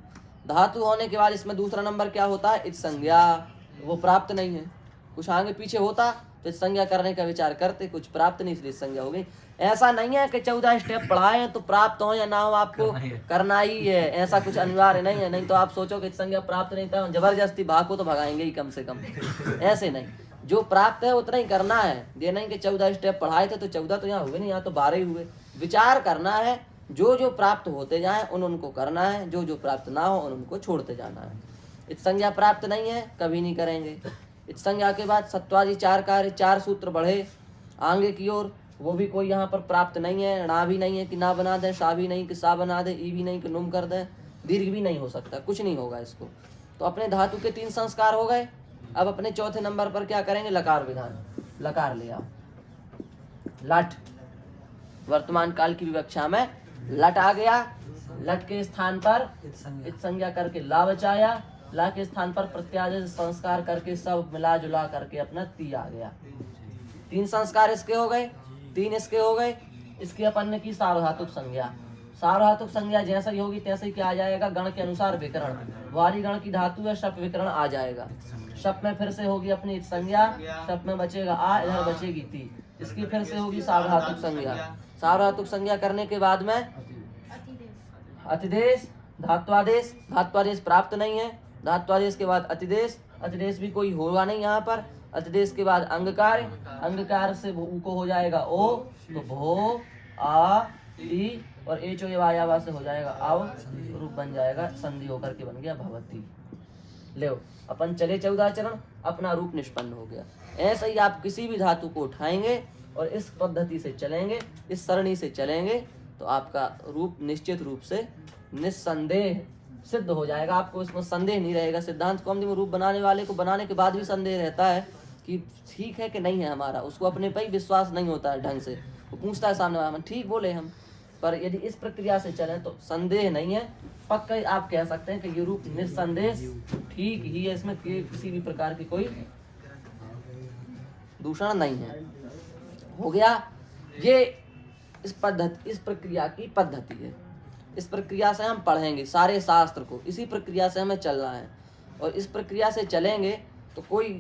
धातु होने के बाद इसमें दूसरा नंबर क्या होता है, इत संज्ञा, वो प्राप्त नहीं है। कुछ आगे पीछे होता तो इत संज्ञा करने का विचार करते, कुछ प्राप्त नहीं इसलिए संज्ञा हो गई। ऐसा नहीं है कि 14 स्टेप पढ़ाए तो प्राप्त हो या ना हो, आपको करना ही है, ऐसा कुछ अनिवार्य नहीं है। नहीं तो आप सोचो कि इत संज्ञा प्राप्त नहीं था, जबरदस्ती भागो तो भगाएंगे ही कम से कम, ऐसे नहीं। जो प्राप्त है उतना ही करना है, ये नहीं कि 14 स्टेप पढ़ाए थे तो 14 तो यहाँ हुए नहीं, यहाँ तो 12 ही हुए। विचार करना है, जो जो प्राप्त होते जाए उनको करना है, जो जो प्राप्त ना हो उनको छोड़ते जाना है। इत संज्ञा प्राप्त नहीं है, कभी नहीं करेंगे। इत संज्ञा के बाद सत्वादि 4 कार्य, 4 सूत्र बढ़े आगे की ओर, वो भी कोई यहाँ पर प्राप्त नहीं है। ना भी नहीं है कि ना बना दे, शा भी नहीं कि सा बना दे, ई भी नहीं कि नुम कर दे, दीर्घ भी नहीं हो सकता, कुछ नहीं होगा इसको। तो अपने धातु के 3 संस्कार हो गए। अब अपने चौथे नंबर पर क्या करेंगे, लकार विधान। लकार ले आओ, लट, वर्तमान काल की विवक्षा में लट आ गया। लट के स्थान पर इत संज्ञा करके ला बचाया, ला के स्थान पर प्रत्यादेश संस्कार करके सब मिला जुला करके अपना ती आ गया। 3 संस्कार इसके हो गए, 3 इसके हो गए। इसकी अपन ने की सार्वधातुक संज्ञा। सार्वधातुक संज्ञा जैसे ही होगी तैसे ही क्या आ जाएगा, गण के अनुसार विकरण, वाली गण की धातु है, शप विकरण आ जाएगा। शप में फिर से होगी अपनी इत संज्ञा, शप में बचेगा आ, इधर बचेगी ती, इसकी फिर से होगी सार्वधातुक संज्ञा। सार्वधातुक संज्ञा करने के बाद में अतिदेश, धात्वादेश, धात्वादेश प्राप्त नहीं है। धात्वादेश के बाद अतिदेश, अतिदेश भी कोई होगा नहीं यहाँ पर। अतिदेश के बाद अंगकार, अंगकार से भू को हो जाएगा ओ, तो भो आ ती, और एचो यवा से हो जाएगा आव, रूप बन जाएगा, संधि होकर के बन गया भवती। ले अपन चले 14 चरण, अपना रूप निष्पन्न हो गया। ऐसे ही आप किसी भी धातु को उठाएंगे और इस पद्धति से चलेंगे, इस सरणी से चलेंगे, तो आपका रूप निश्चित रूप से निस्संदेह सिद्ध हो जाएगा। आपको इसमें संदेह नहीं रहेगा। सिद्धांत कौमुदी में रूप बनाने वाले को बनाने के बाद भी संदेह रहता है कि ठीक है कि नहीं है हमारा, उसको अपने पर ही विश्वास नहीं होता है ढंग से, वो पूछता है सामने वाला ठीक बोले हम। पर यदि इस प्रक्रिया से चलें तो संदेह नहीं है, पक्का आप कह सकते हैं कि ये रूप निस्संदेह ठीक ही है, इसमें किसी भी प्रकार की कोई दूषण नहीं है। हो गया, ये इस प्रक्रिया की पद्धति है। इस प्रक्रिया से हम पढ़ेंगे सारे शास्त्र को, इसी प्रक्रिया से हमें चलना है। और इस प्रक्रिया से चलेंगे तो कोई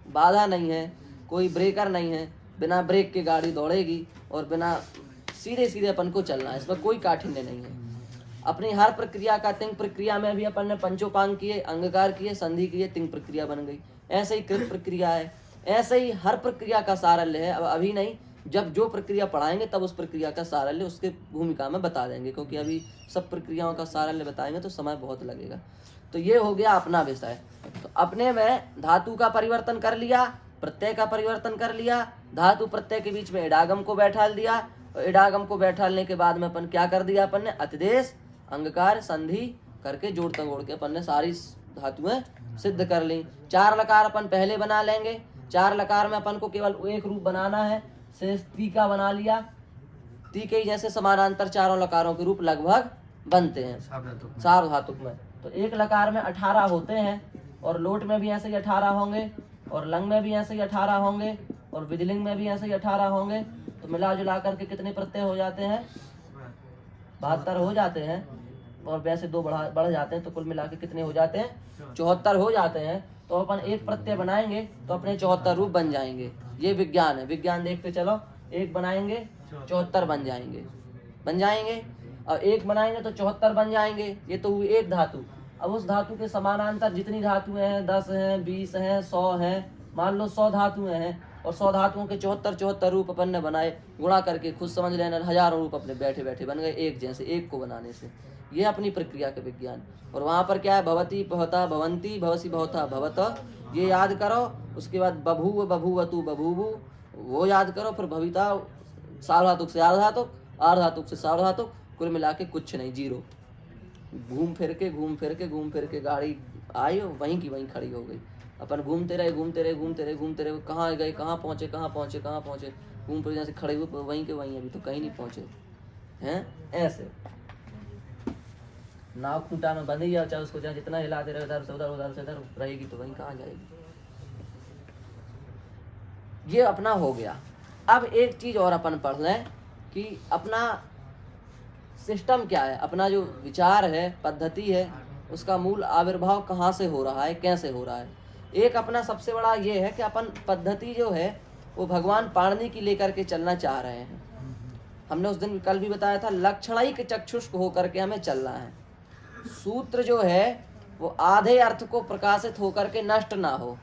बाधा नहीं है, कोई ब्रेकर नहीं है, बिना ब्रेक के गाड़ी दौड़ेगी और बिना सीधे सीधे अपन को चलना है, इसमें कोई काठिन्य नहीं है। अपनी हर प्रक्रिया का तिंग प्रक्रिया में भी अपन ने पंचोपांग किए, अंगकार किए, संधि किए, तिंग प्रक्रिया बन गई। ऐसे ही कृत प्रक्रिया है, ऐसे ही हर प्रक्रिया का सारल्य है। अब अभी नहीं, जब जो प्रक्रिया पढ़ाएंगे तब उस प्रक्रिया का सारल्य उसके भूमिका में बता देंगे, क्योंकि अभी सब प्रक्रियाओं का सारल्य बताएंगे तो समय बहुत लगेगा। तो ये हो गया अपना विषय। तो अपने में धातु का परिवर्तन कर लिया, प्रत्यय का परिवर्तन कर लिया, धातु प्रत्यय के बीच में इडागम को बैठाल दिया, और इडागम को बैठालने के बाद में अपन क्या कर दिया, अपन ने अतिदेश अंगकार संधि करके जोड़ तंगोड़ के अपन ने सारी धातुएं सिद्ध कर ली। 4 लकार अपन पहले बना लेंगे। 4 लकार में अपन को केवल एक रूप बनाना है, शेष ती का बना लिया। ती के जैसे समानांतर चारों लकारों के रूप लगभग बनते हैं सार्वधातुक में। तो एक लकार में 18 होते हैं, और लोट में भी ऐसे ही 18 होंगे, और लंग में भी ऐसे ही 18 होंगे, और विधिलिंग में भी ऐसे ही 18 होंगे। तो मिला जुला करके कितने प्रत्यय हो जाते हैं, 72 हो जाते हैं, और वैसे 2 बढ़ जाते हैं, तो कुल मिला के कितने हो जाते हैं, 74 हो जाते हैं। तो अपन एक प्रत्यय बनाएंगे तो अपने 74 रूप बन जाएंगे। ये विज्ञान है, विज्ञान देखते चलो। एक बनाएंगे 74 बन जाएंगे, और एक बनाएंगे तो 74 बन जाएंगे। ये तो हुई एक धातु। अब उस धातु के समानांतर जितनी धातुएं हैं, 10 हैं, 20 हैं, 100 हैं, मान लो 100 धातुएं हैं, और 100 धातुओं के 74 रूप अपन ने बनाए, गुणा करके खुद समझ लेना हजारों रूप अपने बैठे बैठे बन गए, एक जैसे, एक को बनाने से। ये अपनी प्रक्रिया के विज्ञान। और वहाँ पर क्या है, भवती भवता भवंती भवसी भवता भवत, ये याद करो। उसके बाद बभूव बभूवतु बभूवु, वो याद करो। फिर भविता सार्वधातुक से आर्धातुक, आर्धातुक से सार्वधातुक, कुल मिला के कुछ नहीं, 0। घूम फिर के गाड़ी आई और वहीं की वहीं खड़ी हो गई। अपन घूमते रहे, कहाँ गए, कहाँ पहुँचे, घूम फिर जैसे खड़े हुए वहीं के वहीं, अभी तो कहीं नहीं पहुँचे हैं। ऐसे नाव खूंटा में बंधी है, चाहे उसको जितना हिलाते रहे, उधर से उधर रहेगी तो वहीं कहाँ जाएगी। ये अपना हो गया। अब एक चीज और अपन पढ़ लें कि अपना सिस्टम क्या है, अपना जो विचार है, पद्धति है, उसका मूल आविर्भाव कहाँ से हो रहा है, कैसे हो रहा है। एक अपना सबसे बड़ा ये है कि अपन पद्धति जो है वो भगवान पाणिनि की लेकर के चलना चाह रहे हैं। हमने उस दिन कल भी बताया था, लक्षणिक चक्षुष्क होकर के हमें चलना है। सूत्र जो है वो आधे अर्थ को प्रकाशित होकर के नष्ट ना हो,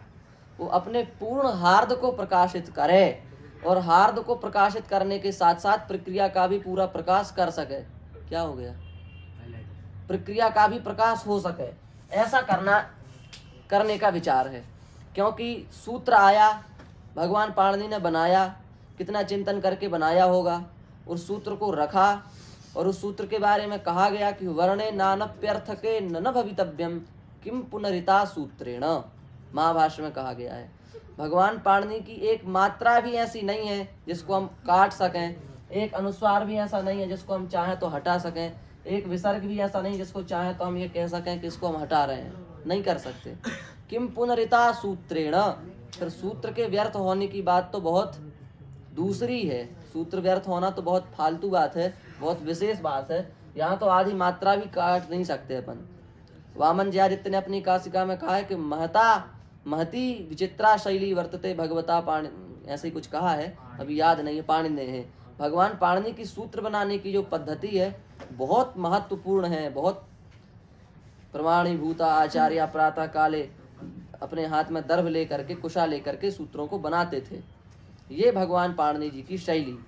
वो अपने पूर्ण हार्द को प्रकाशित करे, और हार्द को प्रकाशित करने के साथ साथ प्रक्रिया का भी पूरा प्रकाश कर सके। क्या हो गया, प्रक्रिया का भी प्रकाश हो सके, ऐसा करने का विचार है। क्योंकि सूत्र आया, भगवान पाणिनि ने बनाया, कितना चिंतन करके बनाया होगा, उस सूत्र को रखा, और उस सूत्र के बारे में कहा गया कि वर्णे नानप्यर्थ के न भवितव्यम किम पुनरिता सूत्रेण। महाभाष्य में कहा गया है भगवान पाणिनि की एक मात्रा भी ऐसी नहीं है जिसको हम काट सकें, एक अनुस्वार भी ऐसा नहीं है जिसको हम चाहें तो हटा सकें, एक विसर्ग भी ऐसा नहीं जिसको चाहें तो हम ये कह सकें कि इसको हम हटा रहे हैं, नहीं कर सकते। किम पुनरिता सूत्रेण, फिर सूत्र के व्यर्थ होने की बात तो बहुत दूसरी है। सूत्र व्यर्थ होना तो बहुत फालतू बात है, बहुत विशेष बात है। यहाँ तो आधी मात्रा भी काट नहीं सकते अपन। वामन जयादित्य ने अपनी काशिका में कहा है कि महती विचित्रा शैली वर्तते भगवता पाणि, ऐसे ही कुछ कहा है, अभी याद नहीं है, पाणिनि है। भगवान पाणिनि की सूत्र बनाने की जो पद्धति है बहुत महत्वपूर्ण है, बहुत प्रमाणीभूता आचार्य प्रातः काले अपने हाथ में दर्भ लेकर के, कुशा लेकर के सूत्रों को बनाते थे। ये भगवान पाणिनि जी की शैली,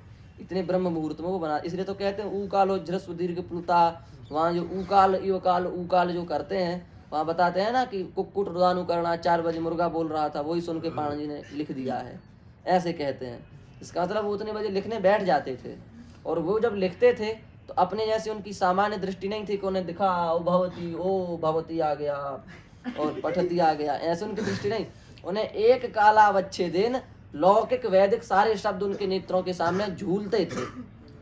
इतने ब्रह्म मुहूर्त में वो बना, इसलिए तो कहते हैं ऊकालो ह्रस्व दीर्घ प्लुता। वहाँ जो ऊकाल ऊकाल जो करते हैं, वहाँ बताते हैं ना कि कुक्कुट रुदानुकरणा, 4 बजे मुर्गा बोल रहा था, वही सुन के पाणिनि जी ने लिख दिया है, ऐसे कहते हैं। इसका मतलब वो उतने बजे लिखने बैठ जाते थे, और वो जब लिखते थे तो अपने जैसे उनकी सामान्य दृष्टि नहीं थी कि उन्हें दिखा ओ भवती आ गया और पठती आ गया, ऐसे उनकी दृष्टि नहीं। उन्हें एक कालावच्छेदेन लौकिक वैदिक सारे शब्द उनके नेत्रों के सामने झूलते थे,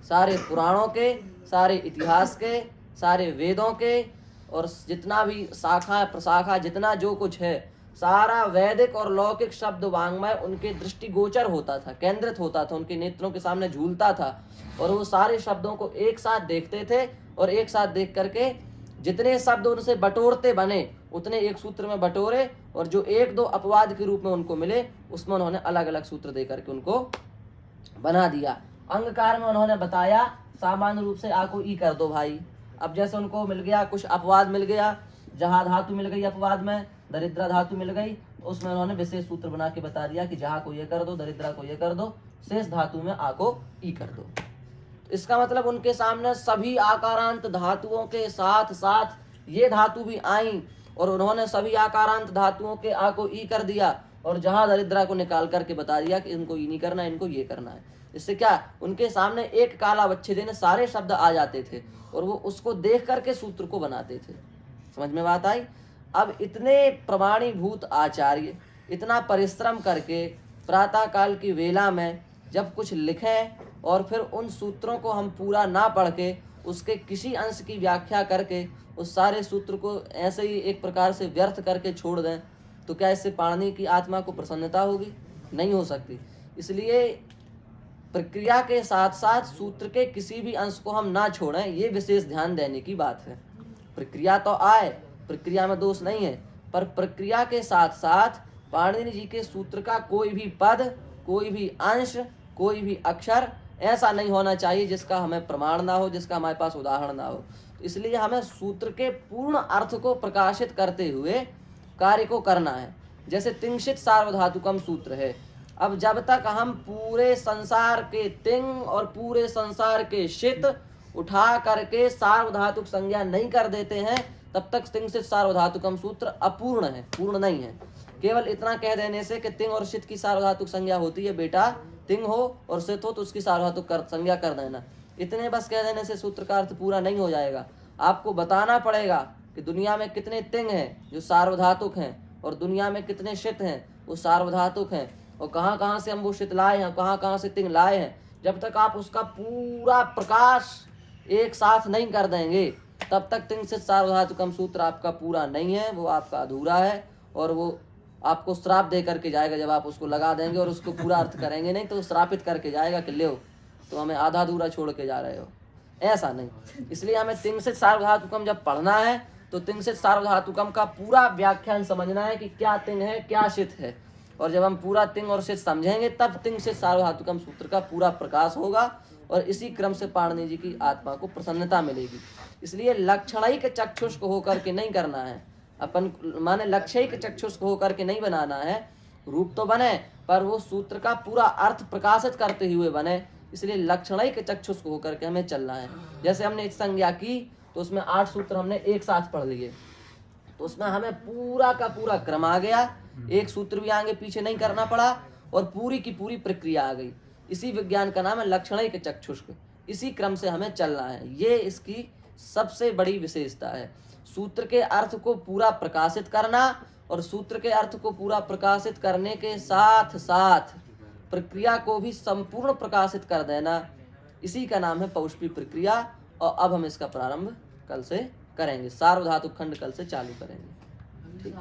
सारे पुराणों के, सारे इतिहास के, सारे वेदों के, और जितना भी शाखा प्रशाखा जितना जो कुछ है, सारा वैदिक और लौकिक शब्द वांग्मय उनके दृष्टिगोचर होता था, केंद्रित होता था, उनके नेत्रों के सामने झूलता था। और वो सारे शब्दों को एक साथ देखते थे, और एक साथ देख करके जितने शब्द उनसे बटोरते बने उतने एक सूत्र में बटोरे, और जो 1-2 अपवाद के रूप में उनको मिले उसमें उन्होंने अलग अलग सूत्र दे करके उनको बना दिया। अंगकार में उन्होंने बताया सामान्य रूप से आ को ई कर दो भाई। अब जैसे उनको मिल गया, कुछ अपवाद मिल गया, जहाँ धातु मिल गई अपवाद में, दरिद्रा धातु मिल गई, उसमें उन्होंने विशेष सूत्र बना के बता दिया कि जहाँ को ये कर दो, दरिद्रा को ये कर दो, शेष धातु में आ को ई कर दो। इसका मतलब उनके सामने सभी आकारांत धातुओं के साथ साथ ये धातु भी आई और उन्होंने सभी आकारांत धातुओं के आ को ई कर दिया और जहां दरिद्रा को निकाल करके बता दिया कि इनको ई नहीं करना, इनको ये करना है। इससे क्या, उनके सामने एक काला बच्छेदे सारे शब्द आ जाते थे और वो उसको देख करके सूत्र को बनाते थे। समझ में बात आई? अब इतने प्रमाणीभूत आचार्य इतना परिश्रम करके प्रातः काल की वेला में जब कुछ लिखें और फिर उन सूत्रों को हम पूरा ना पढ़ के उसके किसी अंश की व्याख्या करके उस सारे सूत्र को ऐसे ही एक प्रकार से व्यर्थ करके छोड़ दें, तो क्या इससे पाणिनि की आत्मा को प्रसन्नता होगी? नहीं हो सकती। इसलिए प्रक्रिया के साथ साथ सूत्र के किसी भी अंश को हम ना छोड़ें, ये विशेष ध्यान देने की बात है। प्रक्रिया तो आए, प्रक्रिया में दोष नहीं है, पर प्रक्रिया के साथ साथ पाणिनि जी के सूत्र का कोई भी पद, कोई भी अंश, कोई भी अक्षर ऐसा नहीं होना चाहिए जिसका हमें प्रमाण ना हो, जिसका हमारे पास उदाहरण ना हो। तो इसलिए हमें सूत्र के पूर्ण अर्थ को प्रकाशित करते हुए कार्य को करना है। जैसे तिंशित सार्वधातुकम सूत्र है। अब जब तक हम पूरे संसार के तिंग और पूरे संसार के शित उठा करके सार्वधातुक संज्ञा नहीं कर देते हैं, तब तक तिंशित सार्वधातुकम सूत्र अपूर्ण है, पूर्ण नहीं है। केवल इतना कह देने से कि तिंग और शित की सार्वधातुक संज्ञा होती है, बेटा तिंग हो और शित हो तो उसकी सार्वधातुक संज्ञा कर देना, इतने बस कह देने से सूत्र का अर्थ पूरा नहीं हो जाएगा। आपको बताना पड़ेगा कि दुनिया में कितने तिंग हैं जो सार्वधातुक हैं और दुनिया में कितने शित हैं वो सार्वधातुक हैं, और कहाँ कहाँ से हम वो शित लाए हैं, कहाँ कहाँ से तिंग लाए हैं। जब तक आप उसका पूरा प्रकाश एक साथ नहीं कर देंगे, तब तक तिंशित सार्वधातुकम सूत्र आपका पूरा नहीं है, वो आपका अधूरा है और वो आपको श्राप दे करके जाएगा। जब आप उसको लगा देंगे और उसको पूरा अर्थ करेंगे नहीं तो श्रापित करके जाएगा कि ले तो हमें आधा अधूरा छोड़ के जा रहे हो। ऐसा नहीं। इसलिए हमें तिंशित सार्वधातुकम जब पढ़ना है तो तिंशित सार्वधातुकम का पूरा व्याख्यान समझना है कि क्या तिंग है, क्या शित है, और जब हम पूरा तिंग और शित समझेंगे तब तिंशित सार्वधातुकम सूत्र का पूरा प्रकाश होगा और इसी क्रम से पाणिनि जी की आत्मा को प्रसन्नता मिलेगी। इसलिए लक्षणिक चक्षुष्क होकर के नहीं करना है, अपन माने लक्ष्यिक चक्षुष्क होकर के नहीं बनाना है। रूप तो बने पर वो सूत्र का पूरा अर्थ प्रकाशित करते हुए बने, इसलिए लक्षणिक चक्षुष्क होकर के हमें चलना है। जैसे हमने एक संज्ञा की तो उसमें 8 सूत्र हमने एक साथ पढ़ लिए, तो उसमें हमें पूरा का पूरा क्रम आ गया, एक सूत्र भी आगे पीछे नहीं करना पड़ा और पूरी की पूरी प्रक्रिया आ गई। इसी विज्ञान का नाम है लक्षणिक चक्षुष्क। इसी क्रम से हमें चलना है, ये इसकी सबसे बड़ी विशेषता है। सूत्र के अर्थ को पूरा प्रकाशित करना और सूत्र के अर्थ को पूरा प्रकाशित करने के साथ साथ प्रक्रिया को भी संपूर्ण प्रकाशित कर देना, इसी का नाम है पौष्पी प्रक्रिया। और अब हम इसका प्रारंभ कल से करेंगे, सार्वधातुक खंड कल से चालू करेंगे। ठीक।